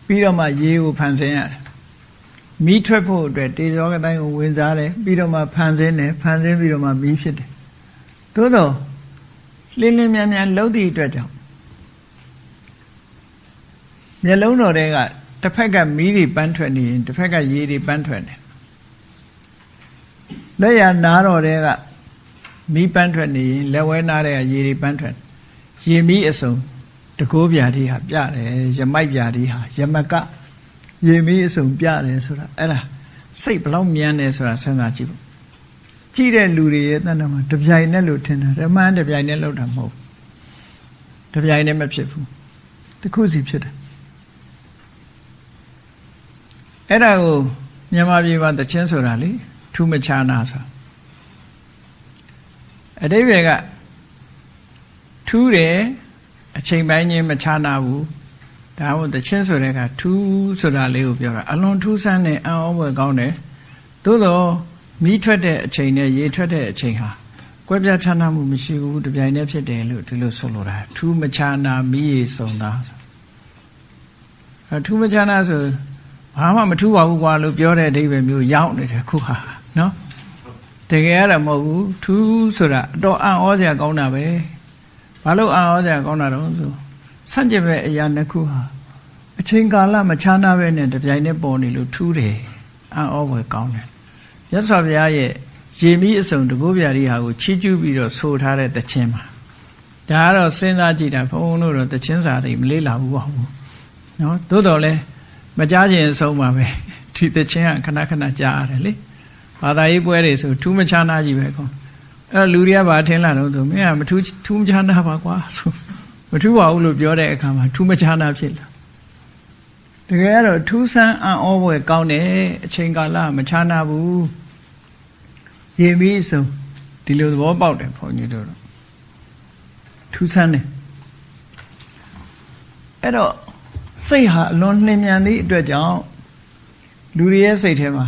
ပြီးတော့မှရေကိုဖန်ဆင်းရတယ်မီးထွက်ဖို့အတွက်တေဇောကတိုင်းကိုဝင်စားတယ်ပြီးတော့မှဖန်ဆင်းတယ်ဖန်ဆင်းပြီးတော့မှမီးဖြစ်တယ်သို့တော့လင်းလင်းမြန်မြန်လှုပ်သည့်အတွက်ကြောင့်မျက်လုံးတော်တွေကတစ်ဖက်ကမီးတွေပန်းထွက်နေရင်တစ်ဖက်ကရေတွေပန်းထွက်တယ်လက်ရနားတော်တွေကမီးပန်းထွက်နေရင်လက်ဝဲနားတွေကရေတွေပန်းထွက်ရေမီးအစုံတကိုးပြာတွေဟာပြတယ်ရမိုက်ပြာတွေဟာရမကရေမီးအစုံပြတယ်ဆိုတာအဲ့ဒါစိတ်ဘလောက်မြန်တယ်ဆိုတာစဉ်းစားကြည့်ပေါ့ကြည့်တဲ့လူတွေရဲ့တဏ္ဍာမှာတပြိုင်နဲ့လို့ထင်တာဓမ္မတပြိုင်နဲ့လောက်တာမဟုတ်တပြိုင်နဲ့မဖြစ်ဘူးတစ်ခုစီဖြစ်တယ်အဲ့ဒါကိုမြန်မာပြည်မှာတခြင်းဆိုတာလေထူးမခြားနာဆိုအတိပ္ပယ်ကထူးတယ် အချိန်ပိုင်းချင်းမခြားနာဘူးဒါမှမဟုတ်တချင်းဆိုတဲ့ကထူးဆိုတာလေးကိုပြောတာအလွန်ထူးဆန်းတဲ့အံ့ဩဖွယ်ကောင်းတယ်သို့တော့မီးထွက်တဲ့အချိန်နဲ့ရေထွက်တဲ့အချိန်ဟာကွဲပြားခြားနာမှုမရှိဘူးတပြိုင်တည်းဖြစ်တယ်လို့ဒီလိုဆိုလိုတာထူးမခြားနာမီးရေစုံတာထူးမခြားနာဆိုဘာမှမထူးပါဘူးကွာလို့ပြောတဲ့အဓိပ္ပာယ်မျိုးရောက်နေတယ်ခုဟာနော်တကယ်ရတာမဟုတ်ဘူးထူးဆိုတာအတော်အံ့ဩစရာကောင်းတာပဲဘာလို့အံ့ဩစရာကောင်းတာတော့ဆိုဆန့်ကျင်ဘက်အရာနှစ်ခုဟာအချိန်ကာလမခြားနာပဲနဲ့တပြိုင်တည်းပေါ်နေလို့ထူးတယ်အံ့ဩဖွယ်ကောင်းတယ်မြတ်စွာဘုရားရဲ့ရေမီးအစုံတကုတ်ပြာရီဟာကိုချီးကျူးပြီးတော့ဆိုထားတဲ့တခြင်းမှာဒါကတော့စဉ်းစားကြည့်တာဘုန်းဘုန်းတို့တော့တခြင်းစာတွေမလေးလာဘူးပါဘူးနော်သို့တော်လဲမကြားခြင်းအဆုံးပါပဲဒီတခြင်းကခဏခဏကြားရတယ်လေဘာသာရေးပွဲတွေဆိုထူးမခြားနာကြီးပဲကောအဲ့လူတွေကဘာထင်လာတော့ဆိုမင်းကမထူးမခြားနာပါကွာဆိုမထူးပါဘူးလို့ပြောတဲ့အခါမှာထူးမခြားနာဖြစ်လာတကယ်ကတော့ထူးဆန်းအံ့ဩဖွယ်ကောင်းတယ်အချိန်ကာလမခြားနာဘူးရေမီးဆုံးဒီလိုသဘောပေါက်တယ်ဘုန်းကြီးတို့ထူးဆန်းတယ်အဲ့တော့စိတ်ဟာအလွန်နှင်းမြန်သည့်အတွက်ကြောင့်လူတွေရဲ့စိတ်ထဲမှာ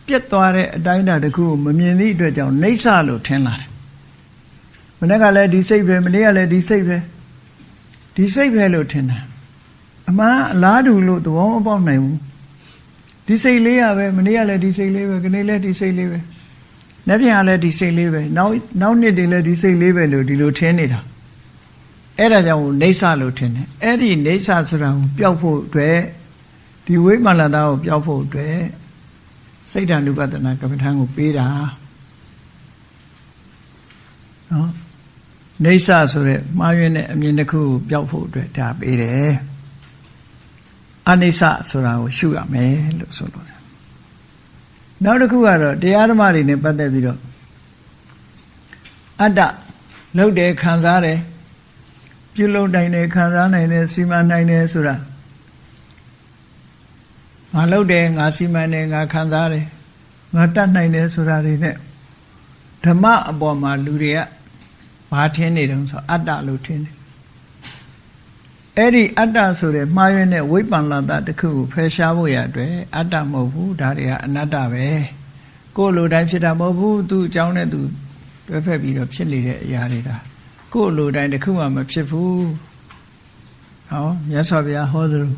ပြတ်သွားတဲ့အတိုင်းအတာတစ်ခုကိုမမြင်သည့်အတွက်ကြောင့်နှိမ့်ဆလို့ထင်လာတယ်မနေ့ကလည်းဒီစိတ်ပဲမနေ့ကလည်းဒီစိတ်ပဲလို့ထင်တာအမှန်အလားတူလို့သဘောမပေါက်နိုင်ဘူးဒီစိတ်လေးရပဲမနေ့ကလည်းဒီစိတ်လေးပဲခနေ့လည်းဒီစိတ်လေးပဲနေ့ပြန်ကလည်းဒီစိတ်လေးပဲနောက်နှစ်တွေလည်းဒီစိတ်လေးပဲလို့ဒီလိုထင်နေတာအဲ့ဒါကြောင့်နှိမ့်ဆလို့ထင်တယ်အဲ့ဒီနှိမ့်ဆဆိုတာကိုပျောက်ဖို့အတွက်ဒီဝိမာလသားကိုပျောက်ဖို့အတွက်စိတ်ဓာတ်ဥပဒနာကမ္မထံကိုပေးတာနော်နှိမ့်ဆဆိုတဲ့မှားယွင်းတဲ့အမြင်တစ်ခုကိုပျောက်ဖို့အတွက်ဒါပေးတယ်အနိစ္စဆိုတာကိုရှုရမယ်လို့ဆိုလို့နောက်တစ်ခုကတော့တရားဓမ္မတွေနဲ့ပတ်သက်ပြီးတော့အတ္တလောက်တယ်ခံစားတယ်ပြုလုပ်နိုင်တယ်ခံစားနိုင်တယ်စီမံနိုင်တယ်ဆိုတာငါလုပ်တယ်ငါစီမံတယ်ငါခံစားတယ်ငါတတ်နိုင်တယ်ဆိုတာတွေနဲ့ဓမ္မအပေါ်မှာလူတွေကဘာထင်နေတုံးဆိုအတ္တလို့ထင်တယ်အဲ့ဒီအတ္တဆိုတဲ့မှားယွင်းတဲ့ဝိပ္ပန္နတတစ်ခုကိုဖယ်ရှားဖို့ရအတွက်အတ္တမဟုတ်ဘူးဒါတွေကအနတ္တပဲကိုယ်လိုတိုင်းဖြစ်တာမဟုတ်ဘူးသူ့အကြောင်းနဲ့သူတွဲဖက်ပြီးတော့ဖြစ်နေတဲ့အရာတွေဒါကိုယ်လိုတိုင်းတစ်ခုမှမဖြစ်ဘူးဟောမြတ်စွာဘုရားဟောသလို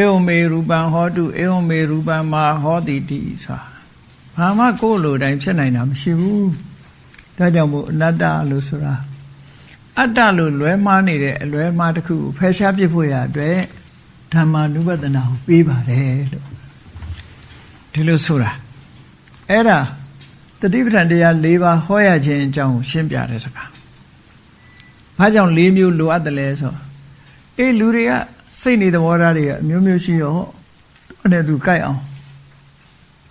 ဧဝမေရူပံဟောတုဧဝမေရူပံမာဟောတိတိဆိုတာဘာမှကိုယ်လိုတိုင်းဖြစ်နိုင်တာမရှိဘူးဒါကြောင့်မို့အနတ္တလို့ဆိုတာအတ္တလို့လွဲမှားနေတဲ့အလွဲမှားတစ်ခုကိုဖယ်ရှားပြဖို့ရအတွက်ဓမ္မာနုပဒနာကိုပေးပါတယ်လို့ဒီလိုဆိုတာအဲ့ဒါတတိပဋ္ဌာန်တရား၄ပါးဟောရခြင်းအကြောင်းကိုရှင်းပြတဲ့စကားဘာကြောင့်၄မျိုးလိုအပ်တယ်လဲဆိုလူတွေကစိတ်နေသဘောထားတွေကအမျိုးမျိုးရှိတော့သူနဲ့သူကြိုက်အောင်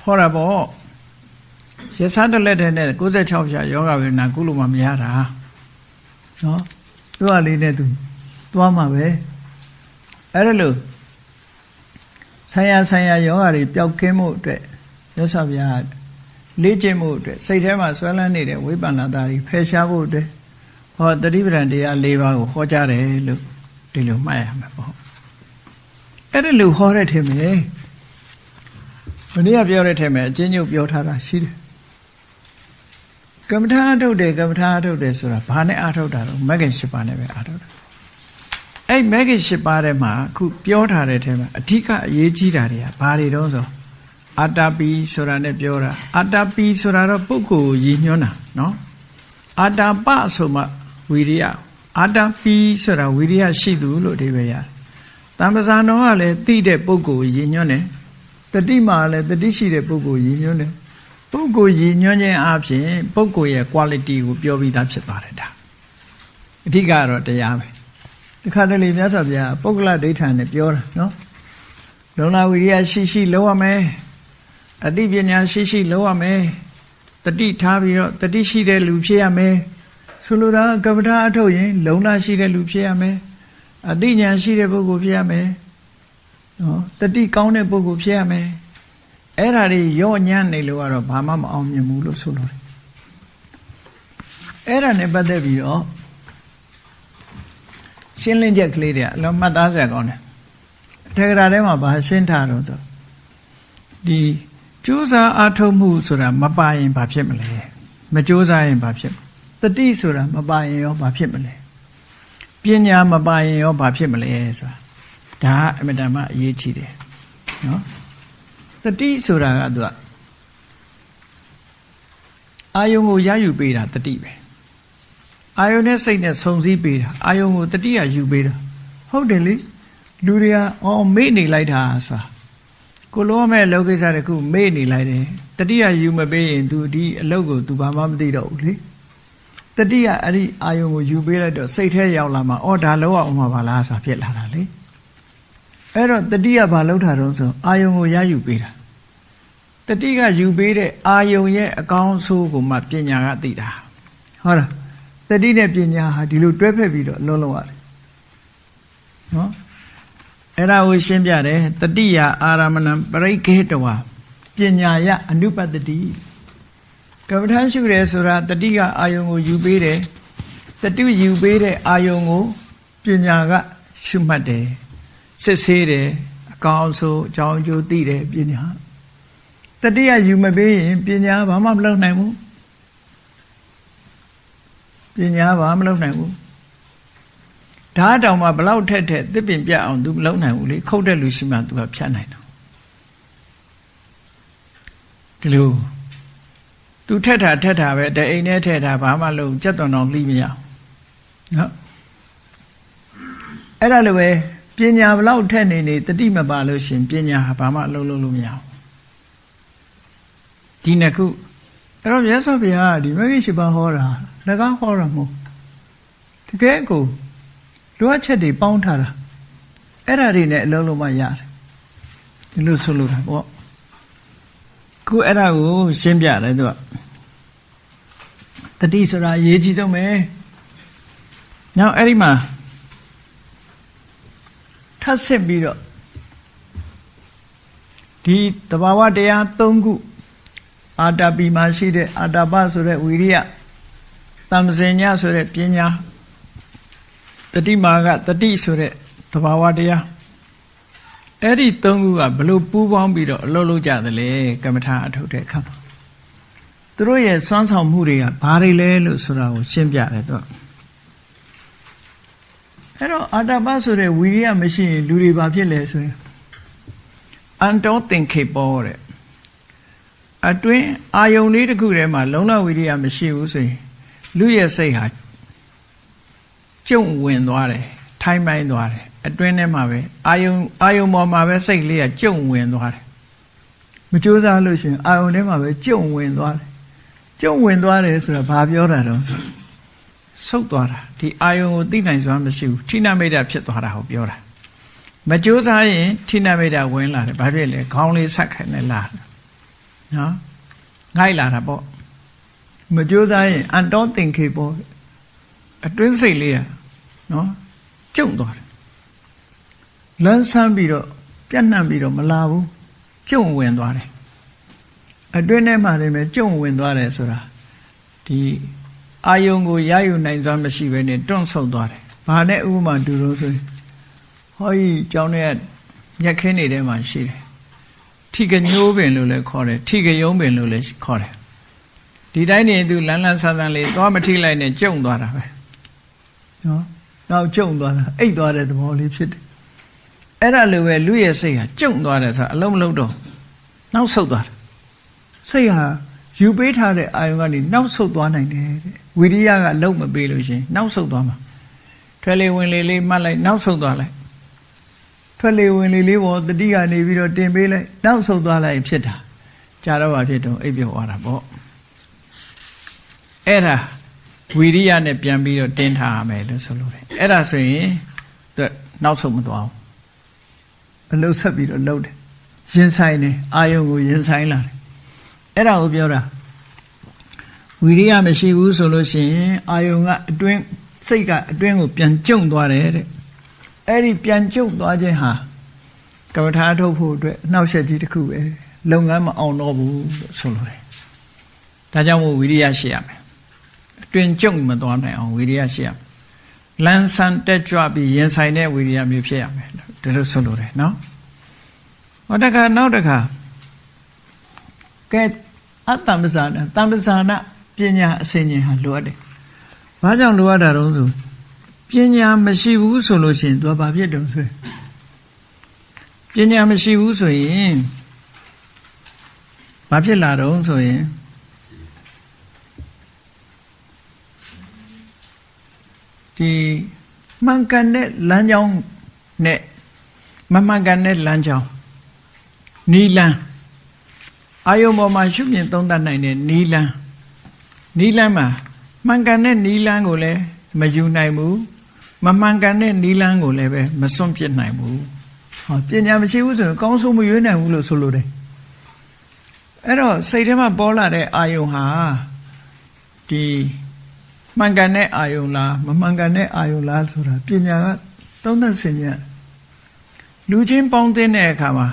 ဖော်တာပေါ့ရစားတလက်တဲ့နဲ့96ဖြာယောဂဝေဒနာကုလို့မှမရတာနော်သူကလေးနဲ့သူသွားမှာပဲအဲ့ဒါလို့ဆိုင်ရာယောဂတွေပျောက်ကင်းမှုအတွက်မြတ်စွာဘုရားလေ့ကျင့်မှုအတွက်စိတ်ထဲမှာဆွဲလန်းနေတဲ့ဝိပဿနာသားတွေဖယ်ရှားဖို့အတွက်ဟောတတိပဋ္ဌာန်တရား၄ပါးကိုဟောကြားတယ်လို့ဒီလိုမှတ်ရမှာပေါ့အဲ့ဒါလို့ဟောတဲ့ထင်မယ်မနေ့ကပြောတဲ့ထင်မယ်အချင်းချင်းပြောထားတာရှိတယ်ကမ္မထာအထုတ်တယ်ဆိုတာဘာနဲ့အထုတ်တာတော့မဂ္ဂင်၈ပါးနဲ့ပဲအထုတ်တာအဲ့မဂ္ဂင်၈ပါးထဲမှာအခုပြောထားတဲ့ထဲမှာအဓိကအရေးကြီးတာတွေကဘာတွေတော့ဆိုအာတပိဆိုတာနဲ့ပြောတာအာတပိဆိုတာတော့ပုဂ္ဂိုလ်ရည်ညွှန်းတာနော်အာတပဆိုမှဝိရိယအာတပိဆိုတာဝိရိယရှိသူလို့အဓိပ္ပာယ်ရတယ်တမ္ပဇာနောကလည်းသိတဲ့ပုဂ္ဂိုလ်ရည်ညွှန်းတယ်တတိမှာလည်းတတိရှိတဲ့ပုဂ္ဂိုလ်ရည်ညွှန်းတယ်ပုဂ္ဂိုလ်ရည်ညွှန်းခြင်းအပြင်ပုဂ္ဂိုလ်ရဲ့ quality ကိုပြောပြီးသားဖြစ်သွားတယ်ဒါအဓိကတော့တရားပဲဒီခါတလေမြတ်စွာဘုရားပုဂ္ဂလဒိဋ္ဌာန်နဲ့ပြောတာနော်လုံလဝိရိယရှိလုံးရမယ်အသိပညာရှိလုံးရမယ်တတိထားပြီးတော့တတိရှိတဲ့လူဖြစ်ရမယ်ဆိုလိုတာကမ္မထာအထုတ်ရင်လုံလရှိတဲ့လူဖြစ်ရမယ်အသိဉာဏ်ရှိတဲ့ပုဂ္ဂိုလ်ဖြစ်ရမယ်နော်တတိကောင်းတဲ့ပုဂ္ဂိုလ်ဖြစ်ရမယ်အဲ့ဒါတွေရော့ညံ့နေလို့ကတော့ဘာမှမအောင်မြင်ဘူးလို့ဆိုလို့တယ်အဲ့ဒါနဲ့ပတ်သက်ပြီးတော့ ရှင်းလင်းချက်ကလေးတွေအလုံးမှတ်သားစရာကောင်းတယ်ထေရထဲမှာဘာရှင်းထားတော့ဒီကြိုးစားအားထုတ်မှုဆိုတာမပါရင်ဘာဖြစ်မလဲမကြိုးစားရင်ဘာဖြစ်တတိဆိုတာမပါရင်ရောဘာဖြစ်မလဲပညာမပါရင်ရောဘာဖြစ်မလဲဆိုတာဒါအမြဲတမ်းအရေးကြီးတယ်နော်တတိဆိုတာကသူကအာယုံကိုရယူပေးတာတတိပဲအာယုံနဲ့စိတ်နဲ့စုံစည်းပေးတာအာယုံကိုတတိကယူပေးတာဟုတ်တယ်လေလူတွေကမေ့နေလိုက်တာဆိုတာကိုလိုမဲ့လောကိစ္စတခုမေ့နေလိုက်တယ်တတိယယူမပေးရင် तू ဒီအလုပ်ကို तू ဘာမှမသိတော့ဘူးလေတတိယအဲ့ဒီအာယုံကိုယူပေးလိုက်တော့စိတ်ထဲရောက်လာမှဒါလောက်အောင်မှာပါလားဆိုတာဖြစ်လာတာလေအဲ့တော့တတိယဘာလောက်တာတော့ဆိုအာယုံကိုရယူပေးတာတတိကယူပေးတဲ့အာယုံရဲ့အကောင်းဆိုးကိုမှပညာကသိတာဟုတ်လားတတိနဲ့ပညာဟာဒီလိုတွဲဖက်ပြီးတော့လုံးလုံးရတယ်နော်အဲ့ဒါကိုရှင်းပြတယ်တတိယအာရမဏံပရိခေတဝါပညာယအနုပတ္တိကမ္မထာရှုတယ်ဆိုတာတတိကအာယုံကိုယူပေးတယ်တတိယူပေးတဲ့အာယုံကိုပညာကရှုမှတ်တယ်စစ်ဆေးတယ်အကောင်းဆုံးအကြောင်းအကျိုးသိတယ်ပညာတတိယယူမပေးရင်ပညာဘာမှမလုပ်နိုင်ဘူးပညာဘာမှမလုပ်နိုင်ဘူးဓာတ်တောင်မှဘလောက်ထက်ထက်သစ်ပင်ပြတ်အောင် तू မလုပ်နိုင်ဘူးလေခုတ်တဲ့လူရှိမှ तू ကဖြတ်နိုင်တော့ဒီလို तू ထက်တာပဲတအိမ်နဲ့ထက်တာဘာမှလုပ်ကြက်သွန်တော်လှီးမရအောင်နော်အဲ့ဒါလိုပဲပညာဘလောက်ထက်နေတတိမပါလို့ရှင်ပညာဟာဘာမှအလုပ်လုပ်လို့မရအောင်ဒီနှစ်ခုအဲ့တော့မြတ်စွာဘုရားဒီမဂ္ဂင်၈ပါးဟောတာလက်ကားဟောတာမဟုတ်တကယ်ကိုလိုအပ်ချက်တွေပေါင်းထားတာအဲ့ဒါတွေနဲ့အလုံးလုံးမှရတယ်ဒီလိုဆိုလိုတာပေါ့ခုအဲ့ဒါကိုရှင်းပြတယ်သူကတတိဆိုတာအရေးကြီးဆုံးပဲနောက်အဲ့ဒီမှာထပ်ဆင့်ပြီးတော့ဒီတဘာဝတရား၃ခုအာတာပီမှာရှိတဲ့အာတာပဆိုတဲ့ဝိရိယတမ္ပဇင်ညဆိုတဲ့ပညာတတိမာကတတိဆိုတဲ့သဘာဝတရားအဲ့ဒီ၃ခုကဘလို့ပူးပေါင်းပြီးတော့အလုပ်လုပ်ကြသလဲကမ္မထာအထုတ်တဲ့အခါမှာသူတို့ရဲ့စွမ်းဆောင်မှုတွေကဘာတွေလဲလို့ဆိုတာကိုရှင်းပြတယ်သူကအဲ့တော့အာတာပဆိုတဲ့ဝိရိယမရှိရင်လူတွေဘာဖြစ်လဲဆိုရင်အန်တောသင်္ခေပေါ်တဲ့အတွင်းအာယုန်လေးတစ်ခုထဲမှာလုံလဝိရိယမရှိဘူးဆိုရင်လူရဲ့စိတ်ဟာကျုံဝင်သွားတယ်ထိုင်းမိုင်းသွားတယ်အတွင်းထဲမှာပဲအာယုံပေါ်မှာပဲစိတ်လေးကကျုံဝင်သွားတယ်မကြိုးစားလို့ရှိရင်အာယုံထဲမှာပဲကျုံဝင်သွားတယ်ကျုံဝင်သွားတယ်ဆိုတာဘာပြောတာတော့ဆုတ်သွားတာဒီအာယုံကိုသိနိုင်စွမ်းမရှိဘူးဌိနမိတ်တာဖြစ်သွားတာကိုပြောတာမကြိုးစားရင်ဌိနမိတ်တာဝင်လာတယ်ဘာဖြစ်လဲခေါင်းလေးဆက်ခိုင်းနေလာနော်ငိုက်လာတာပေါ့မကြိုးစားရင်အန်တောသင်္ခေပေါ်အတွင်းစိတ်လေးကနော်ကျုံသွားတယ်လန်းဆန်းပြီးတော့ပြန့်နှံ့ပြီးတော့မလာဘူးကျုံဝင်သွားတယ်အတွင်းထဲမှာလည်းပဲကျုံဝင်သွားတယ်ဆိုတာဒီအာယုံကိုရယူနိုင်စွမ်းမရှိဘဲနဲ့တွန့်ဆုတ်သွားတယ်ဘာနဲ့ဥပမာတူလို့ဆိုရင်ဟောဒီကျောင်းထဲကညက်ခင်းနေတဲ့မှာရှိတယ်ထိကညိုးပင်လို့လည်းခေါ်တယ်ထိကယုံပင်လို့လည်းခေါ်တယ်ဒီတိုင်းနေသူလန်းလန်းဆန်းဆန်းလေးသွားမထိလိုက်နဲ့ကျုံသွားတာပဲနော်နောက်ကျုံသွားတာအိတ်သွားတဲ့သဘောလေးဖြစ်တယ်အဲ့ဒါလိုပဲလူရဲ့စိတ်ဟာကျုံသွားတယ်ဆိုတာအလုံးမလုံးတော့နောက်ဆုတ်သွားတယ်စိတ်ဟာယူပေးထားတဲ့အာယုံကနေနောက်ဆုတ်သွားနိုင်တယ်တဲ့ဝိရိယကလုံးမပေးလို့ရှင်နောက်ဆုတ်သွားမှာထွဲလေဝင်လေလေးမှတ်လိုက်နောက်ဆုတ်သွားလိုက်ထွဲလေဝင်လေလေးပေါ်တတိကနေပြီးတော့တင်ပေးလိုက်နောက်ဆုတ်သွားလိုက်ဖြစ်တာကြာတော့ဘာဖြစ်တော့အိပ်ပျော်သွားတာပေါ့အဲ့ဒါဝိရိယနဲ့ပြန်ပြီးတော့တင်းထားရမယ်လို့ဆိုလို့တယ်အဲ့ဒါဆိုရင်သူနောက်ဆုံးမသွားဘူးအလုပ်ဆက်ပြီးတော့လုပ်တယ်ရင်ဆိုင်တယ်အာယုံကိုရင်ဆိုင်လာတယ်အဲ့ဒါကိုပြောတာဝိရိယမရှိဘူးဆိုလို့ရှိရင်အာယုံကအတွင်းစိတ်ကအတွင်းကိုပြန်ကျုံသွားတယ်တဲ့အဲ့ဒီပြန်ကျုံသွားခြင်းဟာကမ္မထာထုတ်ဖို့အတွက်နှောက်ယှက်ကြီးတစ်ခုပဲလုပ်ငန်းမအောင်တော့ဘူးလို့ဆိုလို့တယ်ဒါကြောင့်မို့ဝိရိယရှိရမယ်အတွင်ကျုံမသွားနိုင်အောင်ဝိရိယရှိရ လန်းဆန်းတက်ကြွပြီးရင်ဆိုင်တဲ့ဝိရိယမျိုးဖြစ်ရမယ်ဒီလိုဆိုလိုတယ်နော်ဟောတခါနောက်တခါကဲအတ္တမ္ပဇာနာတမ္ပဇာနာပညာအစဉ်ချင်းဟာလိုအပ်တယ်ဘာကြောင့်လိုအပ်တာတုံးဆိုပညာမရှိဘူးဆိုလို့ရှိရင်သူကဘာဖြစ်တုံးဆိုပညာမရှိဘူးဆိုရင်ဘာဖြစ်လာတုံးဆိုရင်ဒီမှန်ကန်တဲ့လမ်းကြောင်းနဲ့မမှန်ကန်တဲ့လမ်းကြောင်းနီလန်းအာယုံပေါ်မှာရှုမြင်သုံးသပ်နိုင်တဲ့နီလန်းမှာမှန်ကန်တဲ့နီလန်းကိုလည်းမယူနိုင်ဘူးမမှန်ကန်တဲ့နီလန်းကိုလည်းပဲမစွန့်ပစ်နိုင်ဘူးဟောပညာမရှိဘူးဆိုရင်ကောင်းဆိုးမရွေးနိုင်ဘူးလို့ဆိုလိုတယ်အဲ့တော့စိတ်ထဲမှာပေါ်လာတဲ့အာယုံဟာဒီမှန်ကန်တဲ့အာယုံလားမမှန်ကန်တဲ့အာယုံလားဆိုတာပညာကသုံးသပ်ဆင်ခြင်လူချင်းပေါင်းတဲ့အခါမှာ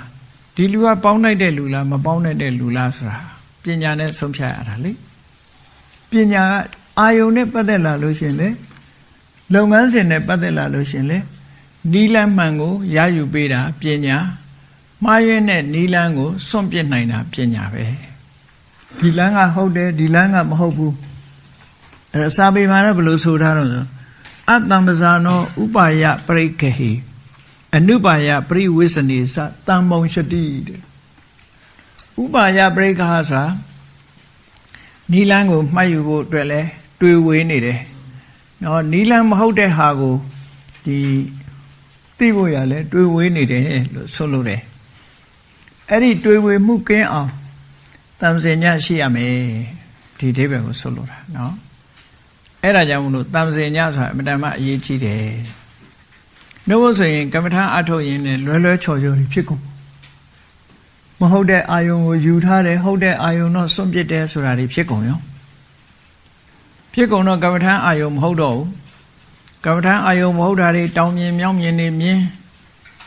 ဒီလူကပေါင်းနိုင်တဲ့လူလားမပေါင်းနိုင်တဲ့လူလားဆိုတာပညာနဲ့ဆုံးဖြတ်ရတာလေပညာကအာယုံနဲ့ပတ်သက်လာလို့ရှင်လေလုပ်ငန်းစဉ်နဲ့ပတ်သက်လာလို့ရှင်လေနီလန်းမှန်ကိုရယူပေးတာပညာမှားရွေးတဲ့နီလန်းကိုစွန့်ပစ်နိုင်တာပညာပဲဒီလန်းကဟုတ်တယ်ဒီလန်းကမဟုတ်ဘူးအဲ့စာပေမှာတော့ဘယ်လိုဆိုထားတော့ဆိုအတ္တမ္ပဇာနောဥပါယပရိက္ခဟိအနုပါယပရိဝိစ္စနေသတံမုံရှတိတဲ့ဥပါယပရိက္ခဟဆိုတာနီလန်းကိုမှတ်ယူဖို့အတွက်လဲတွေးဝေးနေတယ်နော်နီလန်းမဟုတ်တဲ့ဟာကိုဒီသိဖို့ရလဲတွေးဝေးနေတယ်လို့ဆိုလိုတယ်အဲ့ဒီတွေးဝေးမှုကင်းအောင်တံစင်ညရှိရမယ်ဒီအဓိပ္ပာယ်ကိုဆိုလိုတာနော်အဲ့ဒါကြောင့်မလို့တံစင်ညဆိုတာအမှန်တမ်းအရေးကြီးတယ်နှုတ်ဆိုရင်ကမ္မထာအထုတ်ရင်လည်းလွယ်ချော်ချော်ဖြစ်ကုန်မဟုတ်တဲ့အာယုံကိုယူထားတယ်ဟုတ်တဲ့အာယုံတော့စွန့်ပစ်တယ်ဆိုတာတွေဖြစ်ကုန်ရောဖြစ်ကုန်တော့ကမ္မထာအာယုံမဟုတ်တော့ဘူးကမ္မထာအာယုံမဟုတ်တာတွေတောင်မြင်မြောက်မြင်နေမြင်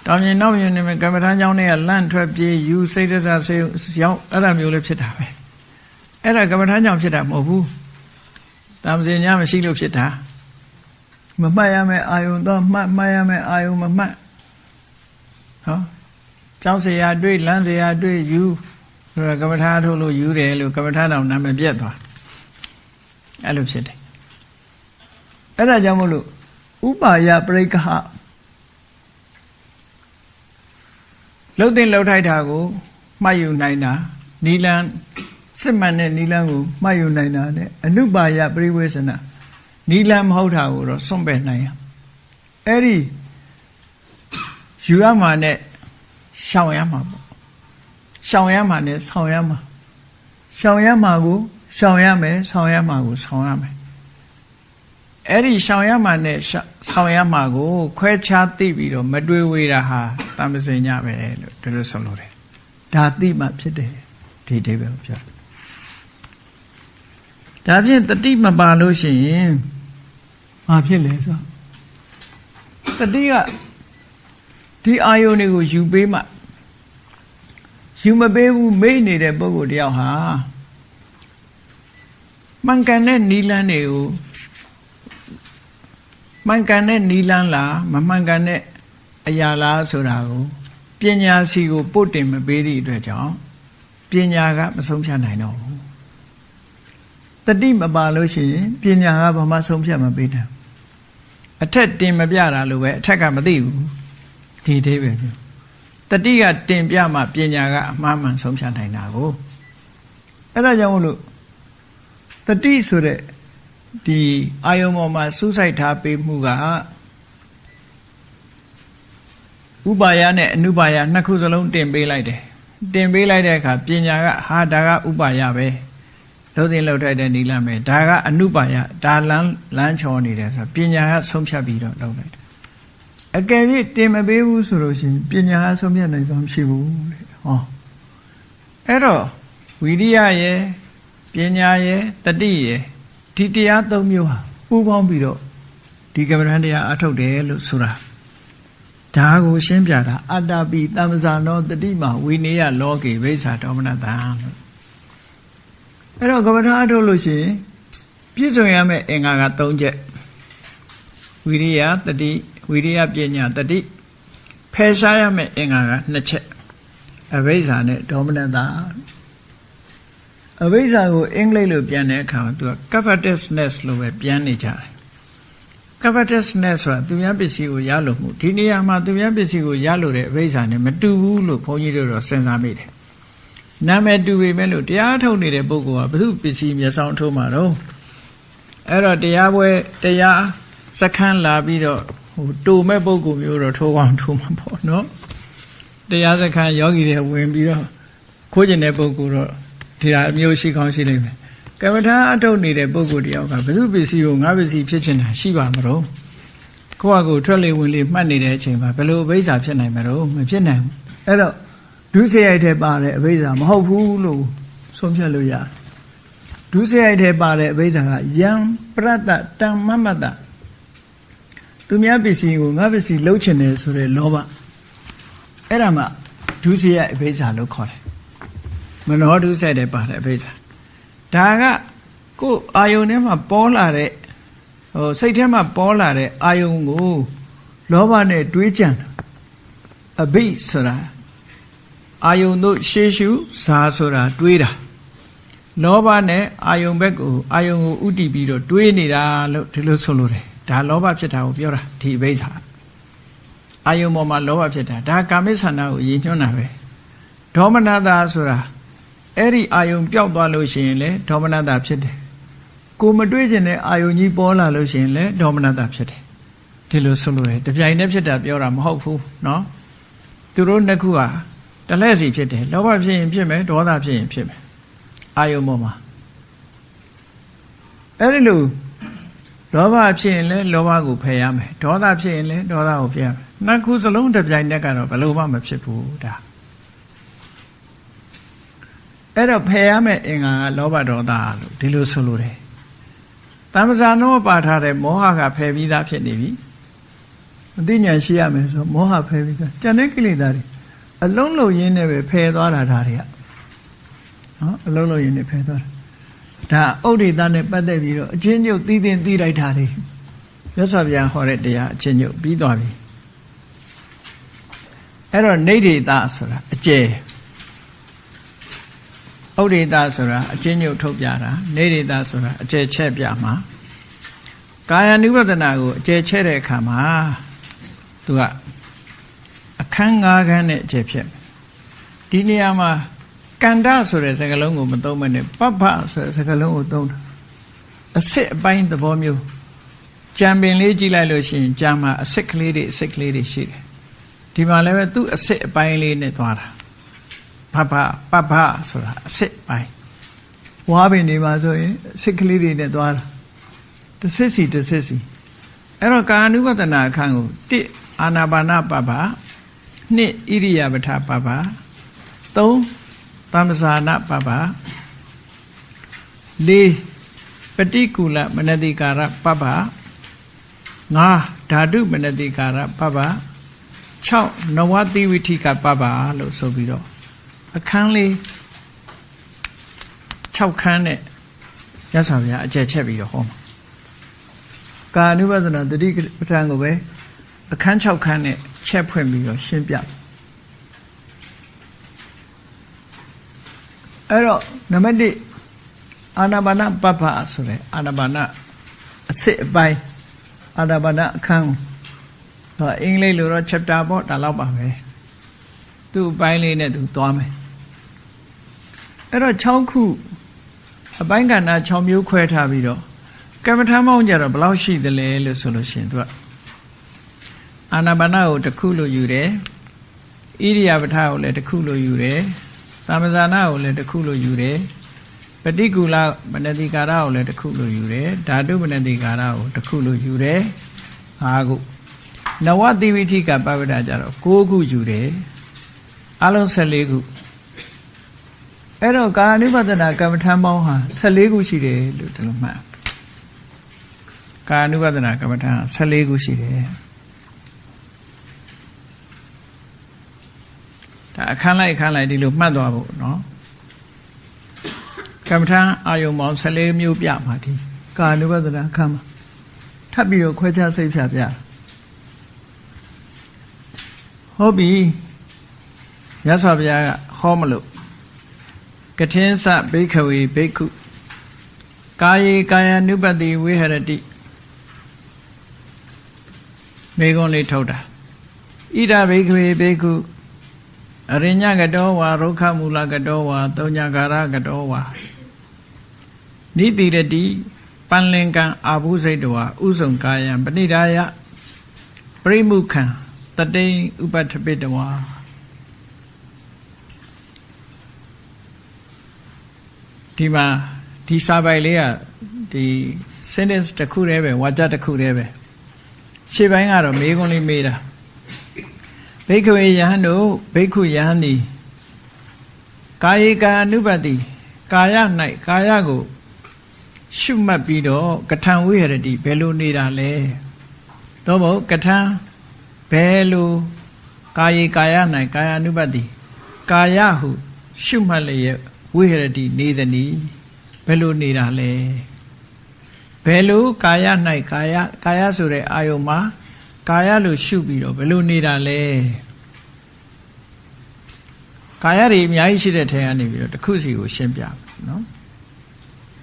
တောင်မြင်နောက်မြင်နေကမ္မထာကြောင့်နဲ့လန့်ထွက်ပြေးယူစိတ်တဆဆေးရောက်အဲ့ဒါမျိုးလေးဖြစ်တာပဲအဲ့ဒါကမ္မထာကြောင့်ဖြစ်တာမဟုတ်ဘူးတမ္ပဇင်ညမရှိလို့ဖြစ်တာမမှတ်ရမယ်အာယုံတော့မှတ်ရမယ်အာယုံမမှတ်ဟောကျောင်းเสียတွေ့လမ်းเสียတွေ့ယူဆိုတော့ကမ္မထာထုတ်လို့ယူတယ်လို့ကမ္မထာတောင်နာမည်ပြတ်သွားအဲ့လိုဖြစ်တယ်အဲ့ဒါကြောင့်မို့လို့ဥပါယပရိက္ခဟလှုပ်တဲ့လှုပ်ထိုက်တာကိုမှတ်ယူနိုင်တာနီလန်းစစ်မှန်တဲ့နီလန်းကိုမှတ်ယူနိုင်တာနဲ့အနုပါယပရိဝေစနာနီလန်းမဟုတ်တာကိုတော့စွန့်ပယ်နိုင်ရအဲ့ဒီယူရမှာနဲ့ရှောင်ရမှာပေါ့ရှောင်ရမှာနဲ့ဆောင်ရမှာရှောင်ရမှာကိုရှောင်ရမယ်ဆောင်ရမှာကိုဆောင်ရမယ်အဲ့ဒီရှောင်ရမှာနဲ့ဆောင်ရမှာကိုခွဲခြားသိပြီးတော့မတွေးဝေးတာဟာတမ္ပဇင်ညပဲလို့ဒီလိုဆိုလို့တယ်ဒါသိမှဖြစ်တယ်ဒီအိဗယ်ကိုပြောဒါဖြင့်တတိမပါလို့ရှိရင်ဘာဖြစ်လဲဆိုတတိကဒီအာယုန်တွေကိုယူပေးမှယူမပေးဘူးမေ့နေတဲ့ပုဂ္ဂိုလ်တယောက်ဟာမှန်ကန်တဲ့နီလန်းတွေကိုမှန်ကန်တဲ့နီလန်းလားမမှန်ကန်တဲ့အရာလားဆိုတာကိုပညာစီကိုပို့တင်မပေးသည့်အတွက်ကြောင့်ပညာကမဆုံးဖြတ်နိုင်တော့ဘူးတတိမပါလို့ရှိရင်ပညာကဘာမှဆုံးဖြတ်မပေးနိုင်အထက်တင်မပြတာလို့ပဲအထက်ကမသိဘူးဒီသေးပဲတတိကတင်ပြမှပညာကအမှားမှန်ဆုံးဖြတ်နိုင်တာကိုအဲ့ဒါကြောင့်မို့လို့တတိဆိုတဲ့ဒီအာယုံပေါ်မှာစူးစိုက်ထားပေးမှုကဥပါယနဲ့အနုပါယနှစ်ခုစလုံးတင်ပေးလိုက်တယ်တင်ပေးလိုက်တဲ့အခါပညာကဟာဒါကဥပါယပဲလုံးသိလောက်ထိုက်တဲ့နိလမ်းပဲဒါကအနုပါယဒါလမ်းချော်နေတယ်ဆိုတော့ပညာကဆုံးဖြတ်ပြီးတော့လုပ်လိုက်တယ်အကယ်၍တင်မပေးဘူးဆိုလို့ရှိရင်ပညာကဆုံးဖြတ်နိုင်စွာမရှိဘူးတဲ့ဟောအဲ့တော့ဝိရိယရဲ့ပညာရဲ့တတိရဲ့ဒီတရားသုံးမျိုးဟာပူးပေါင်းပြီးတော့ဒီကမ္မဋ္ဌာန်းတရားအထုတ်တယ်လို့ဆိုတာဒါကိုရှင်းပြတာအတ္တပိတမ္ပဇာနောတတိမဝိနည်းလောကေဘိစ္ဆာဒေါမနတံလို့အဲ့တော့ကမ္မဋ္ဌာန်းအထုတ်လို့ရှိရင်ပြည့်စုံရမယ့်အင်္ဂါက၃ချက် ဝိရိယတတိဝိရိယပညာတတိဖယ်ရှားရမယ့်အင်္ဂါက2ချက်အဘိဇ္ဇာနဲ့ဒေါမနတအဘိဇ္ဇာကိုအင်္ဂလိပ်လိုပြန်တဲ့အခါမှာသူက covetousness လို့ပဲပြန်နေကြတယ် covetousness ဆိုတာသူများပစ္စည်းကိုရလို့မှုဒီနေရာမှာသူများပစ္စည်းကိုရလို့တဲ့အဘိဇ္ဇာနဲ့မတူဘူးလို့ဘုန်းကြီးတို့တော့စဉ်းစားမိတယ်နာမည်တူပေမဲ့လို့တရားထုတ်နေတဲ့ပုဂ္ဂိုလ်ကဘု து ပစ္စည်းမျက်စောင်းထိုးမှာတော့အဲ့တော့တရားပွဲတရားစခန်းလာပြီးတော့တူမဲ့ပုဂ္ဂိုလ်မျိုးတော့ထိုးအောင်ထိုးမှာပေါ့နော်တရားစခန်းယောဂီတွေဝင်ပြီးတော့ခိုးကျင်တဲ့ပုဂ္ဂိုလ်တော့ဒီဟာအမျိုးရှိကောင်းရှိလိမ့်မယ်ကမ္မထာအထုတ်နေတဲ့ပုဂ္ဂိုလ်တယောက်ကဘု து ပစ္စည်းကိုငါပစ္စည်းဖြစ်ချင်တာရှိပါမလို့ကိုယ့်အကိုထွက်လေဝင်လေမှတ်နေတဲ့အချိန်မှာဘယ်လိုအဘိဇ္ဇာဖြစ်နိုင်မလို့မဖြစ်နိုင်ဘူးအဲ့တော့ဒုစရိုက်ထဲပါတဲ့အဘိဇ္ဇာမဟုတ်ဘူးလို့ဆုံးဖြတ်လို့ရတယ်ဒုစရိုက်ထဲပါတဲ့အဘိဇ္ဇာကယံပရတ္တတံမမတ္တသူများပစ္စည်းကိုငါပစ္စည်းလှုပ်ချင်တယ်ဆိုတဲ့လောဘအဲ့ဒါမှဒုစရိုက်အဘိဇ္ဇာလို့ခေါ်တယ်မနောဒုစရိုက်ထဲပါတဲ့အဘိဇ္ဇာဒါကကိုယ်အာယုန်ထဲမှာပေါ်လာတဲ့စိတ်ထဲမှာပေါ်လာတဲ့အာယုန်ကိုလောဘနဲ့တွေးကြံအဘိဆိုတာအာယုန်တို့ရှေးရှုဇာဆိုတာတွေးတာလောဘနဲ့အာယုန်ဘက်ကိုအာယုန်ကိုဥတည်ပြီးတော့တွေးနေတာလို့ဒီလိုဆိုလို့တယ်ဒါလောဘဖြစ်တာကိုပြောတာဒီအဘိဇ္ဇာအာယုန်ပေါ်မှာလောဘဖြစ်တာဒါကာမိဆန္ဒကိုရည်ညွှန်းတာပဲဒေါမနတဆိုတာအဲ့ဒီအာယုန်ပျောက်သွားလို့ရှိရင်လေဒေါမနတဖြစ်တယ်ကိုမတွေးကျင်တဲ့အာယုန်ကြီးပေါ်လာလို့ရှိရင်လေဒေါမနတဖြစ်တယ်ဒီလိုဆိုလို့တယ်တပြိုင်တည်းဖြစ်တာပြောတာမဟုတ်ဘူးเนาะသူတို့နှစ်ခုဟာတလဲစီဖြစ်တယ်လောဘဖြစ်ရင်ဖြစ်မယ်ဒေါသဖြစ်ရင်ဖြစ်မယ်အာယုံပေါ်မှာအဲ့ဒီလိုလောဘဖြစ်ရင်လည်းလောဘကိုဖယ်ရမယ်ဒေါသဖြစ်ရင်လည်းဒေါသကိုဖယ်ရမယ်နှစ်ခုစလုံးတစ်ပြိုင်တည်းကတော့ဘယ်လိုမှမဖြစ်ဘူးဒါအဲ့တော့ဖယ်ရမယ်အင်္ဂါကလောဘဒေါသလို့ဒီလိုဆိုလို့တယ်တမ္ပဇာနောပါထားတဲ့မောဟကဖယ်ပြီးသားဖြစ်နေပြီအသိဉာဏ်ရှိရမယ်ဆိုမောဟဖယ်ပြီးသားကျန်တဲ့ကိလေသာတွေအလုံးလုံးရင်းနဲ့ပဲဖယ်သွားတာဒါတွေကနော်အလုံးလုံးရင်းနဲ့ဖယ်သွားတာဒါဥဒိတနဲ့ပတ်သက်ပြီးတော့အချင်းချုပ်သိသိလိုက်တာတွေမြတ်စွာဘုရားဟောတဲ့တရားအချင်းချုပ်ပြီးသွားပြီအဲ့တော့နိဒိတဆိုတာအကျယ်ဥဒိတဆိုတာအချင်းချုပ်ထုတ်ပြတာနိဒိတဆိုတာအကျယ်ချက်ပြမှာကာယ ानु ပဒနာကိုအကျယ်ချက်တဲ့အခါမှာသူကအခန်း၅ခန်းနဲ့အကျယ်ဖြစ်ဒီနေရာမှာကန္တဆိုတဲ့စကားလုံးကိုမသုံးမနဲ့ပပ္ပဆိုတဲ့စကားလုံးကိုသုံးတာအစစ်အပိုင်းသဘောမျိုးကြံပင်လေးကြည့်လိုက်လို့ရှိရင်ကြံမှာအစစ်ကလေးတွေအစစ်ကလေးတွေရှိတယ်ဒီမှာလည်းပဲသူ့အစစ်အပိုင်းလေးနဲ့သွားတာပပ္ပဆိုတာအစစ်ပိုင်းဝါပင်နေမှာဆိုရင်အစစ်ကလေးတွေနဲ့သွားတာတစ်စစ်စီအဲ့တော့ကာ ानु ပဒနာအခန်းကို1အာနာပါနပပ္ပ2ဣရိယာပထပပ္ပ3သမ္ပဇာနာပပ္ပ4ပฏิကူလမနတိကာရပပ္ပ5ဓာတုမနတိကာရပပ္ပ6နဝတိဝိထိကပပ္ပလို့ဆိုပြီးတော့အခန်းလေး6ခန်းနဲ့ရသော်ဗျာအကျယ်ချက်ပြီးတော့ဟောမှာကာ ानु ပဒနာတတိပဋ္ဌာန်ကိုပဲအခန်း6ခန်းနဲ့ချက်ဖွင့်ပြီးတော့ရှင်းပြအဲ့တော့နံပါတ်1အာနာပါနပပ္ပဆိုတဲ့အာနာပါနအစစ်အပိုင်းအာနာပါနအခန်းအင်္ဂလိပ်လိုတော့ chapter ပေါ့ဒါလောက်ပါပဲသူ့အပိုင်းလေးနဲ့သူသွားမယ်အဲ့တော့6ခုအပိုင်းကဏ္ဍ6မျိုးခွဲထားပြီးတော့ကမ္မထာမောင်းကြတော့ဘယ်လောက်ရှိသလဲလို့ဆိုလို့ရှိရင်သူကအာနာပါနကိုတစ်ခုလို့ယူတယ်ဣရိယာပထကိုလည်းတစ်ခုလို့ယူတယ်သမ္ပဇာနာကိုလည်းတစ်ခုလို့ယူတယ်ပฏิကူလမနတိကာရကိုလည်းတစ်ခုလို့ယူတယ်ဓာတုမနတိကာရကိုတစ်ခုလို့ယူတယ်5ခုနဝတိဝိထိကပပ္ပဒကြတော့9ခုယူတယ်အလုံး14ခုအဲ့တော့ကာ ानु ပဒနာကမ္မထာမောင်းဟာ14ခုရှိတယ်လို့ဒီလိုမှတ်ကာ ानु ပဒနာကမ္မထာ14ခုရှိတယ်ဒါအခန်းလိုက်ဒီလိုမှတ်သွားဖို့เนาะကမ္မထာအာယုံပေါင်း14မျိုးပြမှာဒီကာ ानु ပဒနာအခန်းမှာ ပ်ပြီးတော့ခွဲခြားစိတ်ဖြာပြဟုတ်ပြီမြတ်စွာဘုရားကဟောမလို့ကထင်းစဘိက္ခဝေဘိက္ခုကာယေကာယ ानु ပတိဝိဟရတိမေကွန်လေးထုတ်တာဣဒဘိက္ခဝေဘိက္ခုအရိညကတောဝါရုခမူလကတောဝါသုံးညာကာရကတောဝါနိတိရတိပန်လင်ကံအာဘုစိတ်တဝါဥစုံကာယံပဏိဒါယပရိမုခံတတိန်ဥပတ္ထပိတဝါဒီမှာဒီစာပိုက်လေးကဒီ sentence တစ်ခုတည်းပဲဝါကျတစ်ခုတည်းပဲရှေ့ပိုင်းကတော့မေးခွန်းလေးမေးတာဘိက္ခဝေယဟန်တို့ဘိက္ခုယဟန်သည်ကာယေကာ ानु ပတိကာယ၌ကာယကိုရှုမှတ်ပြီးတော့ကထံဝိဟရတိဘယ်လိုနေတာလဲသို့မဟုတ်ကထံဘယ်လိုကာယေကာယ၌ကာယ ानु ပတိကာယဟုရှုမှတ်လျက်ဝိဟရတိနေသည်နီဘယ်လိုနေတာလဲဘယ်လိုကာယ၌ကာယဆိုတဲ့အာယုံမှာကာယလို့ရှုပြီးတော့ဘယ်လိုနေတာလဲကာယတွေအများကြီးရှိတဲ့ထဲကနေပြီးတော့တစ်ခုစီကိုရှင်းပြနော်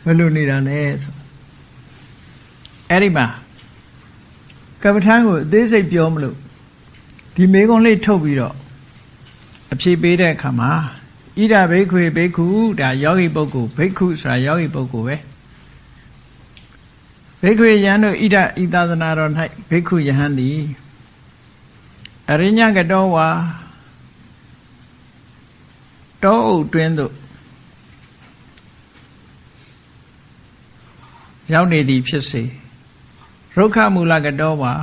ဘယ်လိုနေတာလဲဆိုအဲ့ဒီမှာကပ္ပဋ္ဌာန်းကိုအသေးစိတ်ပြောမလို့ဒီမေကွန်လေးထုတ်ပြီးတော့အဖြေပေးတဲ့အခါမှာဣဒဘိက္ခွေဘိက္ခုဒါယောဂီပုဂ္ဂိုလ်ဘိက္ခုဆိုတာယောဂီပုဂ္ဂိုလ်ပဲဘိက္ခွေယဟန်တို့ဣဒဤသာသနာတော်၌ဘိက္ခုယဟန်သည်အရိညကတောဝါတောအုပ်တွင်သို့ရောက်နေသည်ဖြစ်စေရုက္ခမူလကတောဝါ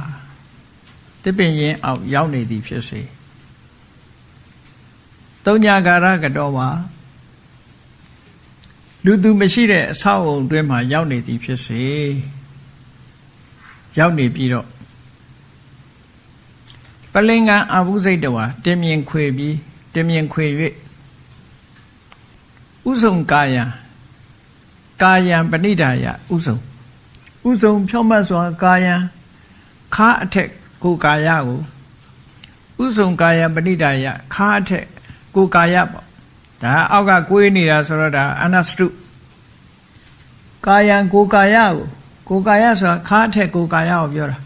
တစ်ပင်ရင်အောက်ရောက်နေသည်ဖြစ်စေသုံးညာကာရကတောဝါလူသူမရှိတဲ့အဆောက်အုံတွင်မှာရောက်နေသည်ဖြစ်စေရောက်နေပြီးတော့ပလင်္ကံအာဘုစိတ်တဝါတင်မြင်ခွေပြီးတင်မြင်ခွေ၍ဥစုံကာယံကာယံပဏိဒါယဥစုံဖြောင့်မတ်စွာကာယံခါအထက်ကိုကာယကိုဥစုံကာယံပဏိဒါယခါအထက်ကိုကာယပေါ့ဒါအောက်ကကိုးနေတာဆိုတော့ဒါအနစတုကာယံကိုကာယကိုကာယဆိုတာခါအထက်ကိုကာယကိုပြောတာ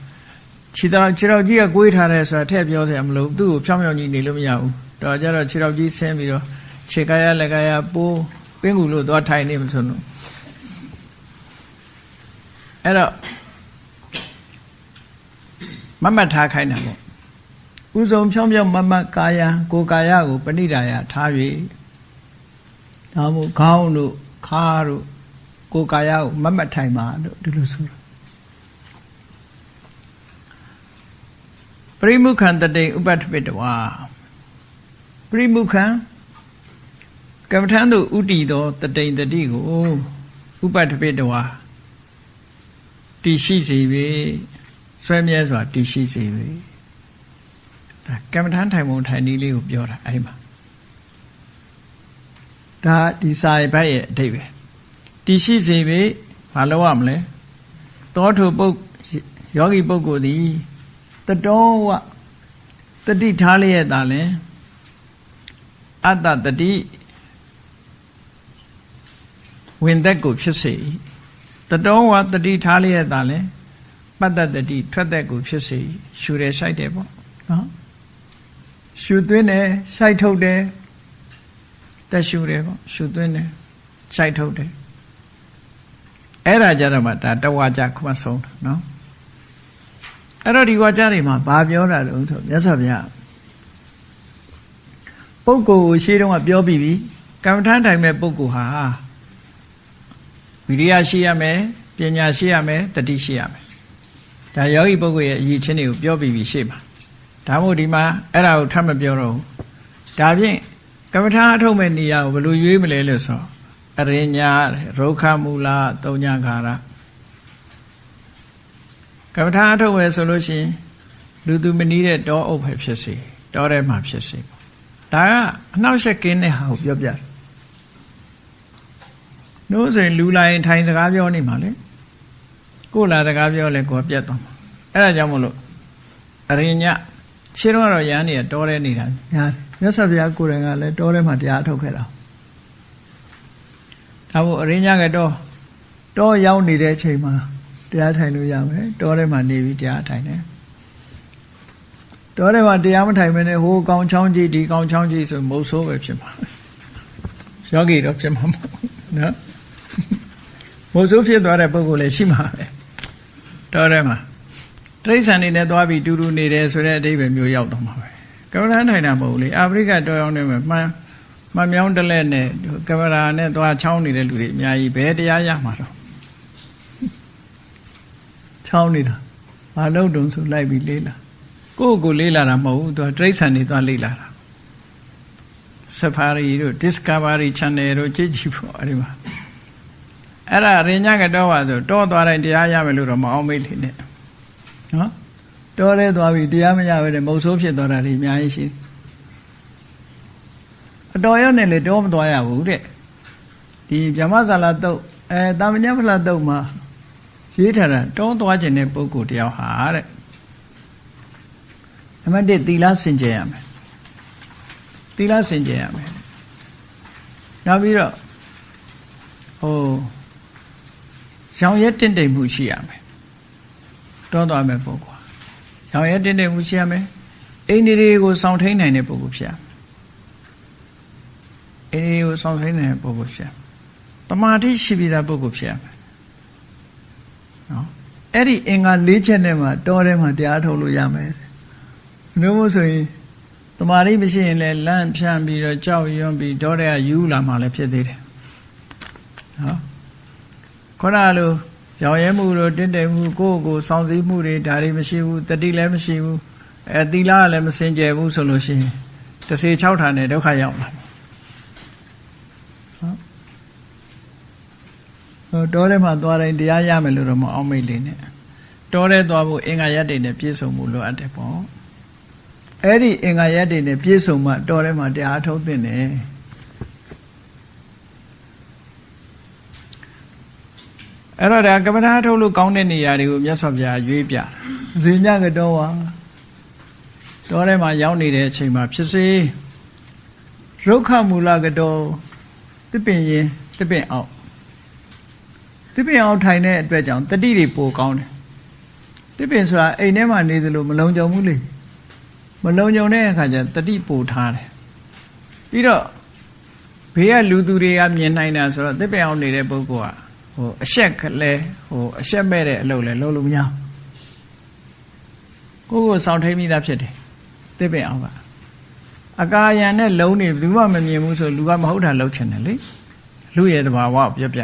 ခြေတော်ကြီးကကိုးထားတယ်ဆိုတာထည့်ပြောစရာမလိုသူ့ကိုဖြောင်းဖြောင်းကြီးနေလို့မရဘူးတော့ကြတော့ခြေတော်ကြီးဆင်းပြီးတော့ခြေကာယလက်ကာယပိုးပင်ကူလို့သွားထိုင်နေမှဆိုလို့အဲ့တော့မမတ်ထားခိုင်းတာပေါ့ဥစုံဖြောင်းဖြောင်းမမတ်ကာယံကိုကာယကိုပဏိဒါယထား၍ဒါမို့ခေါင်းတို့ခါတို့ကိုကာယကိုမမတ်ထိုင်ပါလို့ဒီလိုဆိုတာပရိမုခံတတိဥပတ္ထပိတဝါပရိမုခံကမ္မထံသို့ဥတီသောတတိတတိကိုဥပတ္ထပိတဝါတည်ရှိစေပြီဆွဲမြဲစွာတည်ရှိစေပြီဒါကမ္မထံထိုင်ပုံထိုင်နည်းလေးကိုပြောတာအဲ့ဒီမှာဒါဒီစာရဘက်ရဲ့အဓိပ္ပာယ်တည်ရှိစေပြီဘာလို့ရမလဲသောထုပုတ်ယောဂီပုဂ္ဂိုလ်သည်တတောဝတတိထားလျက်သာလဲအတ္တတတိဝင်သက်ကိုဖြစ်စေတတောဝတတိထားလျက်သာလဲပတ္တတတိထွက်သက်ကိုဖြစ်စေရှူတယ်ရှိုက်တယ်ပေါ့နော်ရှူသွင်းတယ်ရှိုက်ထုတ်တယ်တက်ရှူတယ်ပေါ့ရှူသွင်းတယ်ရှိုက်ထုတ်တယ်အဲ့ဒါကြတော့မှဒါတဝါကြခွတ်ဆုံးနော်အဲ့တော့ဒီဝါကြတွေမှာဘာပြောတာလဲဆိုမြတ်စွာဘုရားပုဂ္ဂိုလ်ကိုရှေးတုန်းကပြောပြီးပြီကမ္မထမ်းထိုင်မဲ့ပုဂ္ဂိုလ်ဟာဝိရိယရှိရမယ်ပညာရှိရမယ်တတိရှိရမယ်ဒါယောဂီပုဂ္ဂိုလ်ရဲ့အရည်ချင်းတွေကိုပြောပြီးပြီရှေ့မှာဒါမို့ဒီမှာအဲ့ဒါကိုထပ်မပြောတော့ဘူးဒါဖြင့်ကမ္မထမ်းအထုတ်မဲ့နေရာကိုဘယ်လိုရွေးမလဲလို့ဆိုအရိညာရုက္ခမူလသုံးညာခါရကမ္မထမ်းအထုတ်ပဲဆိုလို့ရှိရင်လူသူမနီးတဲ့တောအုပ်ပဲဖြစ်စေတောထဲမှာဖြစ်စေဒါကအနှောက်အယှက်ကင်းတဲ့ဟာကိုပြောပြတယ်နို့ဆိုရင်လူလာရင်ထိုင်စကားပြောနေမှာလေ ကိုလာတကားပြောလဲကိုပြတ်သွားမှာအဲ့ဒါကြောင့်မလို့အရင်ညရှင်းတော့ရန်နေတော်ရဲနေတာညာမြတ်စွာဘုရားကိုယ်တိုင်ကလည်းတော်ထဲမှာတရားထုတ်ခဲ့တာဒါမို့အရင်ညကတော့ရောက်နေတဲ့အချိန်မှာတရားထိုင်လို့ရမယ်တော်ထဲမှာနေပြီးတရားထိုင်တယ်တော်ထဲမှာတရားမထိုင်မနဲ့ဟိုကောင်းချောင်းကြီးဒီကောင်းချောင်းကြီးဆိုမုတ်ဆိုးပဲဖြစ်မှာယောဂီတော့ဖြစ်မှာမဟုတ်နော်မုတ်ဆိုးဖြစ်သွားတဲ့ပုဂ္ဂိုလ်လည်းရှိမှာပဲတော်ထဲမှာတိရစ္ဆာန်တွေနဲ့သွားပြီးတူတူနေတယ်ဆိုတဲ့အဓိပ္ပာယ်မျိုးရောက်တော့မှာပဲကမ္ဘာထိုင်တာမဟုတ်လေအာဖရိကတော်ရောက်နေမှာမှန်မြောင်းတလက်နဲ့ကင်မရာနဲ့သွားချောင်းနေတဲ့လူတွေအများကြီးပဲတရားရမှာတော့ချောင်းနေတာမလုပ်တုံဆိုလိုက်ပြီးလေးလာကိုလေးလာတာမဟုတ်ဘူးသူကတိရစ္ဆာန်တွေသွားလေးလာတာ Safari တို့ Discovery Channel တို့ကြည့်ကြည့်ဖို့အဲ့ဒီမှာအဲ့ဒါရင်းညကတော့ပါဆိုတောသွားတိုင်းတရားရမယ်လို့တော့မအောင်မေ့လေနဲ့နော်တောရဲသွားပြီးတရားမရဘဲနဲ့မုတ်ဆိုးဖြစ်သွားတာတွေအများကြီးရှိတယ်အတော်ရောက်နေလေတောမသွားရဘူးတဲ့ဒီဗြဟ္မဇာလတုတ်တာမညဖလားတုတ်မှာရေးထားတာတောသွားခြင်းတဲ့ပုဂ္ဂိုလ်တယောက်ဟာတဲ့နံပါတ်1သီလစင်ကြယ်ရမယ်သီလစင်ကြယ်ရမယ်နောက်ပြီးတော့ရောင်ရဲတင့်တယ်မှုရှိရမယ်တောသွားမယ်ပုဂ္ဂိုလ်ရောင်ရဲတင့်တယ်မှုရှိရမယ်အိန္ဒိတွေကိုစောင့်ထိန်နိုင်တဲ့ပုဂ္ဂိုလ်ဖြစ်ရမယ်အိန္ဒိတွေကိုစောင့်ထိန်နိုင်တဲ့ပုဂ္ဂိုလ်ဖြစ်ရမယ်တမာတိရှိပြီးသားပုဂ္ဂိုလ်ဖြစ်ရမယ်နော်အဲ့ဒီအင်္ဂါ၄ချက်နဲ့မှတောထဲမှာတရားထုတ်လို့ရမယ်နှုတ်မို့ဆိုရင်တမာတိမရှိရင်လည်းလန့်ဖြန့်ပြီးတော့ကြောက်ရွံ့ပြီးတောထဲကယူလာမှလည်းဖြစ်သေးတယ်နော်ခေါရလိုရောင်ရဲမှုတို့တင့်တယ်မှုကိုယ့်ကိုစောင့်စည်းမှုတွေဒါတွေမရှိဘူးတတိလည်းမရှိဘူးသီလလည်းမစင်ကြယ်ဘူးဆိုလို့ရှိရင်တစ်စေ6ဌာနဲ့ဒုက္ခရောက်လာနော်တောထဲမှာသွားတိုင်းတရားရမယ်လို့တော့မအောင်မိတ်လေးနဲ့တောထဲသွားဖို့အင်္ဂါရက်တွေနဲ့ပြည့်စုံမှုလိုအပ်တယ်ပေါ့အဲ့ဒီအင်္ဂါရက်တွေနဲ့ပြည့်စုံမှတောထဲမှာတရားထုတ်သင့်တယ်အဲ့တော့ဒါကမ္မထာထုတ်လို့ကောင်းတဲ့နေရာတွေကိုမြတ်စွာဘုရားရွေးပြတာရင်းညကတော့ဟာတောထဲမှာရောက်နေတဲ့အချိန်မှာဖြစ်စေရုက္ခမူလကတော့တစ်ပင်ရင်တစ်ပင်အောင်တစ်ပင်အောင်ထိုင်တဲ့အတွက်ကြောင့်တတိတွေပိုကောင်းတယ်တစ်ပင်ဆိုတာအိမ်ထဲမှာနေသလိုမလုံခြုံဘူးလေမလုံခြုံတဲ့အခါကျတတိပိုထားတယ်ပြီးတော့ဘေးကလူသူတွေကမြင်နိုင်တာဆိုတော့တစ်ပင်အောင်နေတဲ့ပုဂ္ဂိုလ်ကအရှက်ကလေးအရှက်မဲ့တဲ့အလုပ်လဲလုပ်လို့မရကိုယ့်ကိုစောင့်ထိန်မိတာဖြစ်တယ်တစ်ပင်အောင်ကအကာယံနဲ့လုံးနေဘယ်သူမှမမြင်ဘူးဆိုလူကမဟုတ်တာလုပ်ချင်တယ်လေလူရဲ့တဘာဝကိုပြပြ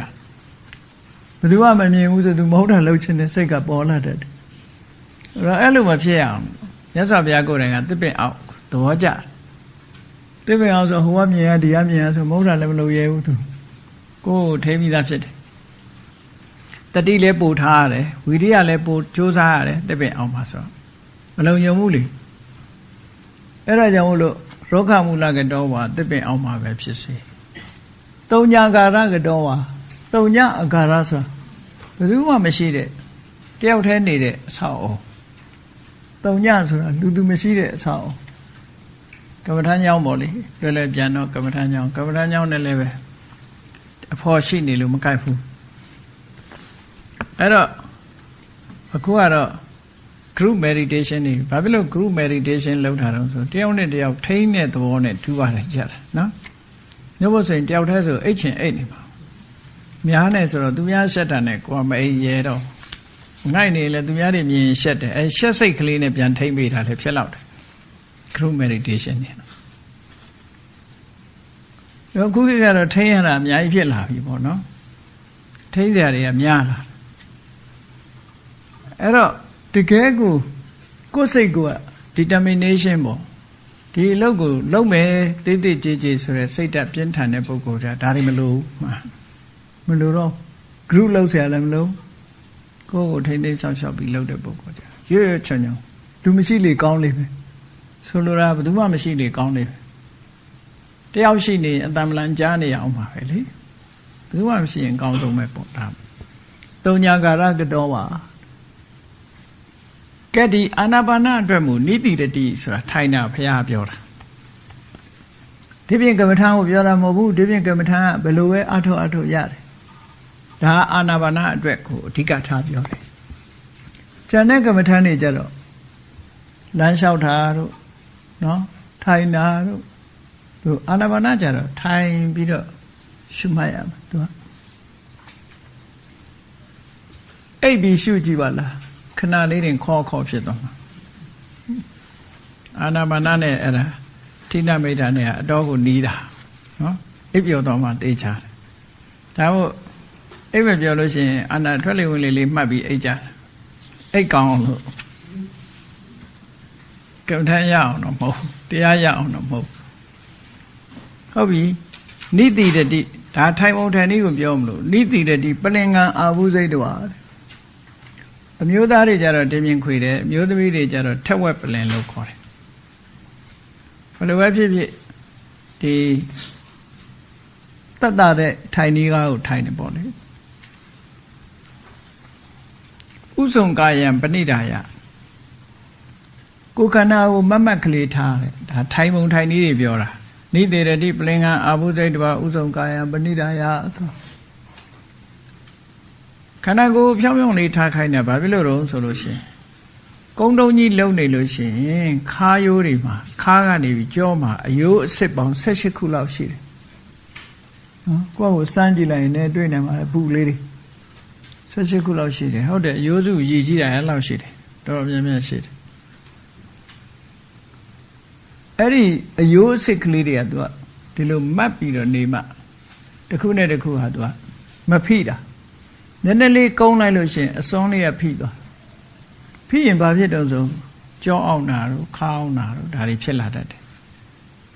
ဘယ်သူမှမမြင်ဘူးဆိုသူမဟုတ်တာလုပ်ချင်တယ်စိတ်ကပေါ်လာတယ်အဲ့လိုမဖြစ်ရအောင်မြတ်စွာဘုရားကိုယ်တိုင်ကတစ်ပင်အောင်သဘောကျတစ်ပင်အောင်ဆိုဟိုကမြင်ရဒီကမြင်ရဆိုမဟုတ်တာလည်းမလုပ်ရဲဘူးသူကိုယ်ကိုထိမိတာဖြစ်တယ်တတိလည်းပို့ထားရတယ်ဝိရိယလည်းပို့ကြိုးစားရတယ်တစ်ပင်အောင်ပါဆိုမလုံညုံဘူးလေအဲ့ဒါကြောင့်မို့လို့ရောဂမူလကတော့ပါတစ်ပင်အောင်ပါပဲဖြစ်စေသုံးညာကာရကတော့ပါသုံးညာအကာရဆိုဘယ်သူမှမရှိတဲ့တယောက်တည်းနေတဲ့အဆောက်အုံသုံးညာဆိုတာလူသူမရှိတဲ့အဆောက်အုံကမ္မထာညောင်းပေါ့လေလွယ်လွယ်ပြန်တော့ကမ္မထာညောင်းနဲ့လည်းပဲအဖို့ရှိနေလို့မကိုက်ဘူးအဲ့တော့အခုကတော့ group meditation နေဘာဖြစ်လို့ group meditation လုပ်တာတော့ဆိုတယောက်နဲ့တယောက်ထိန်းတဲ့သဘောနဲ့ထူပါတယ်ကြတာနော်ညဘဆိုရင်တယောက်တည်းဆိုအိတ်ချင်အိတ်နေပါများနေဆိုတော့သူများရှက်တာနဲ့ကိုယ်ကမအိတ်ရဲတော့ငိုက်နေလဲသူများတွေမြင်ရှက်တယ်အဲရှက်စိတ်ကလေးနဲ့ပြန်ထိန်းပေးတာလည်းဖြစ်လောက်တယ် group meditation နေတော့ခုကတော့ထိန်းရတာအများကြီးဖြစ်လာပြီပေါ့နော်ထိန်းစရာတွေကများလာအဲ့တော့တကယ်ကိုယ်စိတ်က determination ပေါ့ဒီအလုပ်ကိုလုပ်မယ်တိတိကျကျဆိုရယ်စိတ်ဓာတ်ပြင်းထန်တဲ့ပုဂ္ဂိုလ်ဒါတွေမလိုတော့ group လုပ်เสียလည်းမလိုကိုယ်ထိမ့်သိမ်းဆောင်ရှောက်ပြီးလုပ်တဲ့ပုဂ္ဂိုလ်ရွရွချွန်ချွန်လူမရှိလေကောင်းလိမ့်မယ်ဆိုလိုတာဘယ်သူမှမရှိလေကောင်းလိမ့်မယ်တယောက်ရှိနေအတ္တမလန်ကြားနေအောင်ပါပဲလေဘယ်သူမှမရှိရင်ကောင်းဆုံးပဲပေါ့ဒါ တုံညာကာရကတော့ပါကဲဒီအာနာပါနအတွက်မူနိတိတတိဆိုတာထိုင်တာဘုရားပြောတာဒီပြင်ကမ္မထာကိုပြောတာမဟုတ်ဘူးဒီပြင်ကမ္မထာကဘယ်လိုပဲအထောက်ရတယ်ဒါအာနာပါနအတွက်ကိုအဓိကထားပြောတယ်ကျန်တဲ့ကမ္မထာတွေကြတော့လမ်းလျှောက်တာတို့နော်ထိုင်တာတို့သူအာနာပါနကြတော့ထိုင်ပြီးတော့ရှုမှတ်ရမှာသူကအိပ်ပြီးရှုကြည့်ပါလားခဏလေးတင်ခေါ်ဖြစ်သွားမှာအာနာပါနနဲ့အဲ့ဒါဌိနမိတ်တာနဲ့အတော်ကိုနီးတာနော်အိပ်ပြောတော့မှသိချတယ်ဒါမို့အိပ်မပြောလို့ရှိရင်အာနာထွက်လေဝင်လေမှတ်ပြီးအိပ်ကြအိပ်ကောင်းလို့ကမ္မထရအောင်တော့မဟုတ်တရားရအောင်တော့မဟုတ်ဟုတ်ပြီနိတိတတိဒါထိုင်ပုံထိုင်နည်းကိုပြောမလို့နိတိတတိပလင်္ကံအာဟုစိတ်တော်အမျိုးသားတွေကြတော့တင်းပြင်းခွေတယ်အမျိုးသမီးတွေကြတော့ထက်ဝက်ပလင်လို့ခေါ်တယ်ဘယ်လိုပဲဖြစ်ဖြစ်ဒီတတ်တာတဲ့ထိုင်နည်းကားကိုထိုင်နေပေါ့လေဥစုံကာယံပဏိဒါယကိုယ်ခန္ဓာကိုမတ်မတ်ကလေးထားတယ်ဒါထိုင်ပုံထိုင်နည်းတွေပြောတာနိတေရတိပလင်္ကံအာဟုစိတ်တော်ဥစုံကာယံပဏိဒါယခန္ဓာကိုယ်ဖြောင်းဖြောင်းလေးထားခိုင်းတာဘာဖြစ်လို့တော့ဆိုလို့ရှိရင်ကုန်းတုံးကြီးလုံနေလို့ရှိရင်ခါးရိုးတွေမှာခါးကနေပြီးကြောမှာအယိုးအစစ်ပေါင်း18ခုလောက်ရှိတယ်နော်ကိုယ့်ကိုစမ်းကြည့်လိုက်ရင်လည်းတွေ့နေမှာပူလေးတွေ18ခုလောက်ရှိတယ်ဟုတ်တယ်အယိုးစုရည်ကြီးတာအဲ့လောက်ရှိတယ်တော်တော်များများရှိတယ်အဲ့ဒီအယိုးအစစ်ကလေးတွေကသူကဒီလိုမတ်ပြီးတော့နေမှတစ်ခုနဲ့တစ်ခုဟာသူကမဖိတာနည်းနည်းလေးကုန်းလိုက်လို့ရှိရင်အစွန်းလေးကဖိသွားဖိရင်ဘာဖြစ်တော့ဆိုကြောအောင်တာတို့ခါအောင်တာတို့ဒါတွေဖြစ်လာတတ်တယ်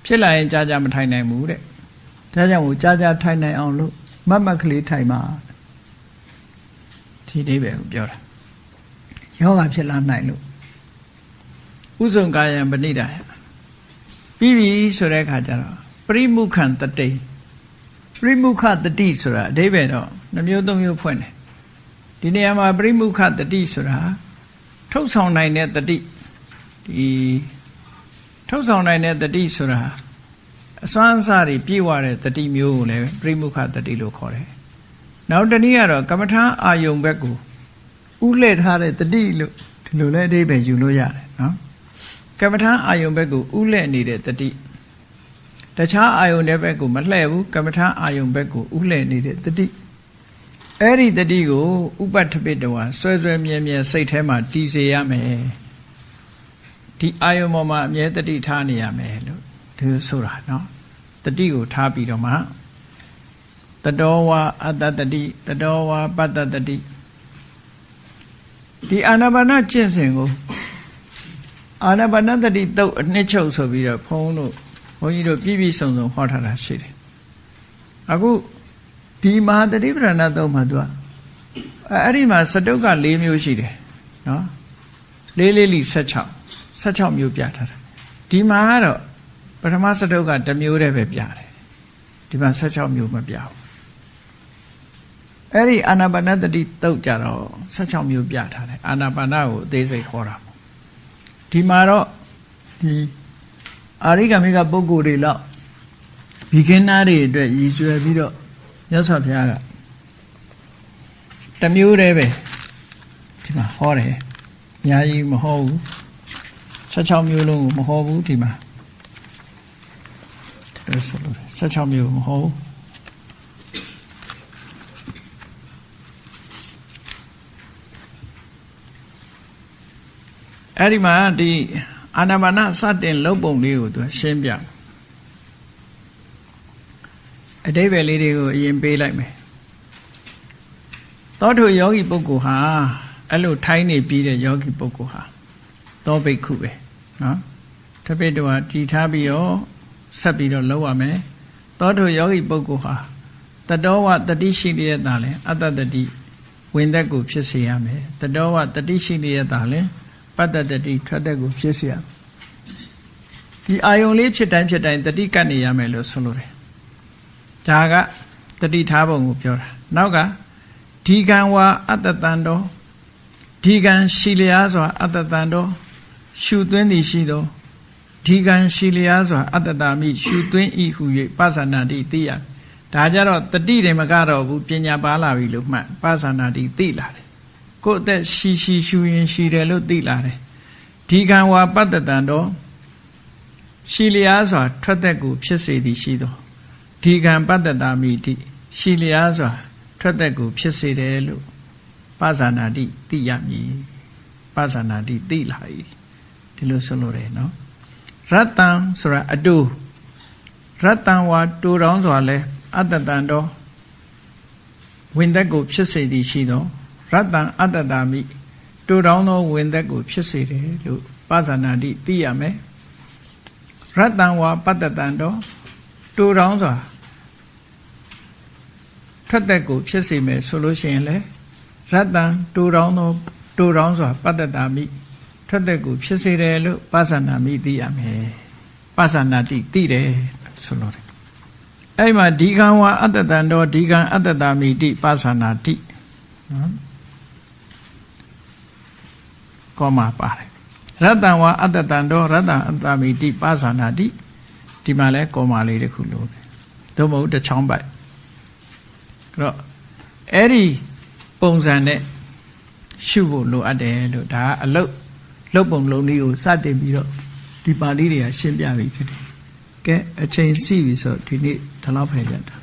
ဖြစ်လာရင်ကြာမထိုင်နိုင်ဘူးတဲ့ဒါကြောင့်ကိုကြာထိုင်နိုင်အောင်လို့မတ်ကလေးထိုင်မှာဒီအိဗယ်ကိုပြောတာယောဂဖြစ်လာနိုင်လို့ဥစုံကာယံပဏိဒါယပြီးပြီဆိုတဲ့အခါကျတော့ပရိမုခံတတိပရိမုခတတိဆိုတာအဓိပ္ပာယ်တော့နှမျိုးသုံးမျိုးဖွင့်တယ်ဒီနေရာမှာပရိမုခတတိဆိုတာထုတ်ဆောင်နိုင်တဲ့တတိဒီထုတ်ဆောင်နိုင်တဲ့တတိဆိုတာအစွမ်းအစတွေပြည့်ဝတဲ့တတိမျိုးကိုလည်းပရိမုခတတိလို့ခေါ်တယ်နောက်တစ်နည်းကတော့ကမ္မထာအာယုံဘက်ကိုဥလှည့်ထားတဲ့တတိလို့ဒီလိုလဲအဓိပ္ပာယ်ယူလို့ရတယ်နော်ကမ္မထာအာယုံဘက်ကိုဥလှည့်နေတဲ့တတိတခြားအာယုန်တဲ့ဘက်ကိုမလှည့်ဘူးကမ္မထာအာယုန်ဘက်ကိုဥလှည့်နေတဲ့တတိအဲ့ဒီတတိကိုဥပတ္ထပိတဝါဆွဲမြဲစိတ်ထဲမှာတည်စေရမယ်ဒီအာယုန်ပေါ်မှာအမြဲတတိထားနေရမယ်လို့ဒီဆိုတာနော်တတိကိုထားပြီးတော့မှတတောဝါအတ္တတတိတတောဝါပတ္တတတိဒီအာနာပါနကျင့်စဉ်ကိုအာနာပါနတတိတုတ်အနှစ်ချုပ်ဆိုပြီးတော့ဘုန်းကြီးတို့ပြည့်စုံဟောထားတာရှိတယ်အခုဒီမဟာတတိပဋ္ဌာန်သုံးမှာသူကအဲ့ဒီမှာစတုတ်က4မျိုးရှိတယ်နော်4လီ16မျိုးပြထားတာဒီမှာကတော့ပထမစတုတ်က1မျိုးတည်းပဲပြတယ်ဒီမှာ16မျိုးမပြဘူးအဲ့ဒီအာနာပါနတတိတုတ်ကြတော့16မျိုးပြထားတယ်အာနာပါနကိုအသေးစိတ်ဟောတာပေါ့ဒီမှာတော့ဒီအာရိကမိကပုဂ္ဂိုလ်တွေလောက်ဘီကင်းနာတွေအတွက်ရည်ရွယ်ပြီးတော့မြတ်စွာဘုရားကတစ်မျိုးတည်းပဲဒီမှာဟောတယ်အများကြီးမဟောဘူး16မျိုးလုံးကိုမဟောဘူးဒီမှာဒါဆိုလို့16မျိုးမဟောဘူးအဲ့ဒီမှာဒီအာနာပါနစတင်လုပ်ပုံလေးကိုသူရှင်းပြအဓိပ္ပာယ်လေးတွေကိုအရင်ပေးလိုက်မယ်သောထုယောဂီပုဂ္ဂိုလ်ဟာအဲ့လိုထိုင်းနေပြီးတဲ့ယောဂီပုဂ္ဂိုလ်ဟာသောဘိက္ခုပဲနော်တပိတောဟာတည်ထားပြီးတော့ဆက်ပြီးတော့လုပ်ရမယ်သောထုယောဂီပုဂ္ဂိုလ်ဟာတတောဝတတိရှိလျက်သာလဲအတ္တတတိဝင်သက်ကိုဖြစ်စေရမယ်တတောဝတတိရှိလျက်သာလဲပတ္တတတိထွက်သက်ကိုဖြစ်စေရဒီအာယုံလေးဖြစ်တိုင်းတတိကတ်နေရမယ်လို့ဆိုလိုတယ်ဒါကတတိထားပုံကိုပြောတာနောက်က ဒီကံဝါအတ္တတန်တော်ဒီကံရှိလျားစွာအတ္တတန်တော်ရှုသွင်းသည်ရှိသောဒီကံရှိလျားစွာအတ္တတာမိရှုသွင်းဤဟု၍ပသနာတိသိရဒါကြတော့တတိတွေမကတော့ဘူးပညာပါလာပြီလို့မှတ်ပသနာတိသိလာတယ်ကိုယ့်အသက်ရှိရှုရင်ရှိတယ်လို့သိလာတယ်ဒီကံဝါပတ္တတန်တော်ရှိလျားစွာထွက်သက်ကိုဖြစ်စေသည်ရှိသောဒီကံပတ္တတာမိတိရှိလျားစွာထွက်သက်ကိုဖြစ်စေတယ်လို့ပသနာတိသိရမည်ပသနာတိသိလာ၏ဒီလိုဆိုလို့ရတယ်နော်ရတ္တံဆိုတာအတူရတ္တံဝါတူတောင်းစွာလဲအတ္တတန်တော်ဝင်သက်ကိုဖြစ်စေသည်ရှိသောရတ္တံအတ္တတာမိတူတောင်းသောဝင်သက်ကိုဖြစ်စေတယ်လို့ပသနာတိသိရမယ်ရတ္တံဝါပတ္တတန်တော်တူတောင်းစွာထွက်သက်ကိုဖြစ်စေမယ်ဆိုလို့ရှိရင်လေရတ္တံတူတောင်းစွာပတ္တတာမိထွက်သက်ကိုဖြစ်စေတယ်လို့ပသနာမိသိရမယ်ပသနာတိသိတယ်ဆိုလို့တယ်အဲ့မှာဒီကံဝါအတ္တတန်တော်ဒီကံအတ္တတာမိတိပသနာတိနော်ကောမှာပါတယ်ရတ္တံဝါအတ္တတန်တော်ရတ္တံအတ္တမိတိပသနာတိဒီမှာလဲကောမှာလေးတစ်ခုလို့ပဲသို့မဟုတ်တစ်ချောင်းပိုက်အဲ့တော့အဲ့ဒီပုံစံနဲ့ရှုဖို့လိုအပ်တယ်လို့ဒါကအလုပ်ပုံလုံးလေးကိုစတင်ပြီးတော့ဒီပါဠိတွေကရှင်းပြပြီဖြစ်တယ်ကဲအချိန်စီပြီဆိုဒီနေ့ဒီလောက်ပဲကြတာ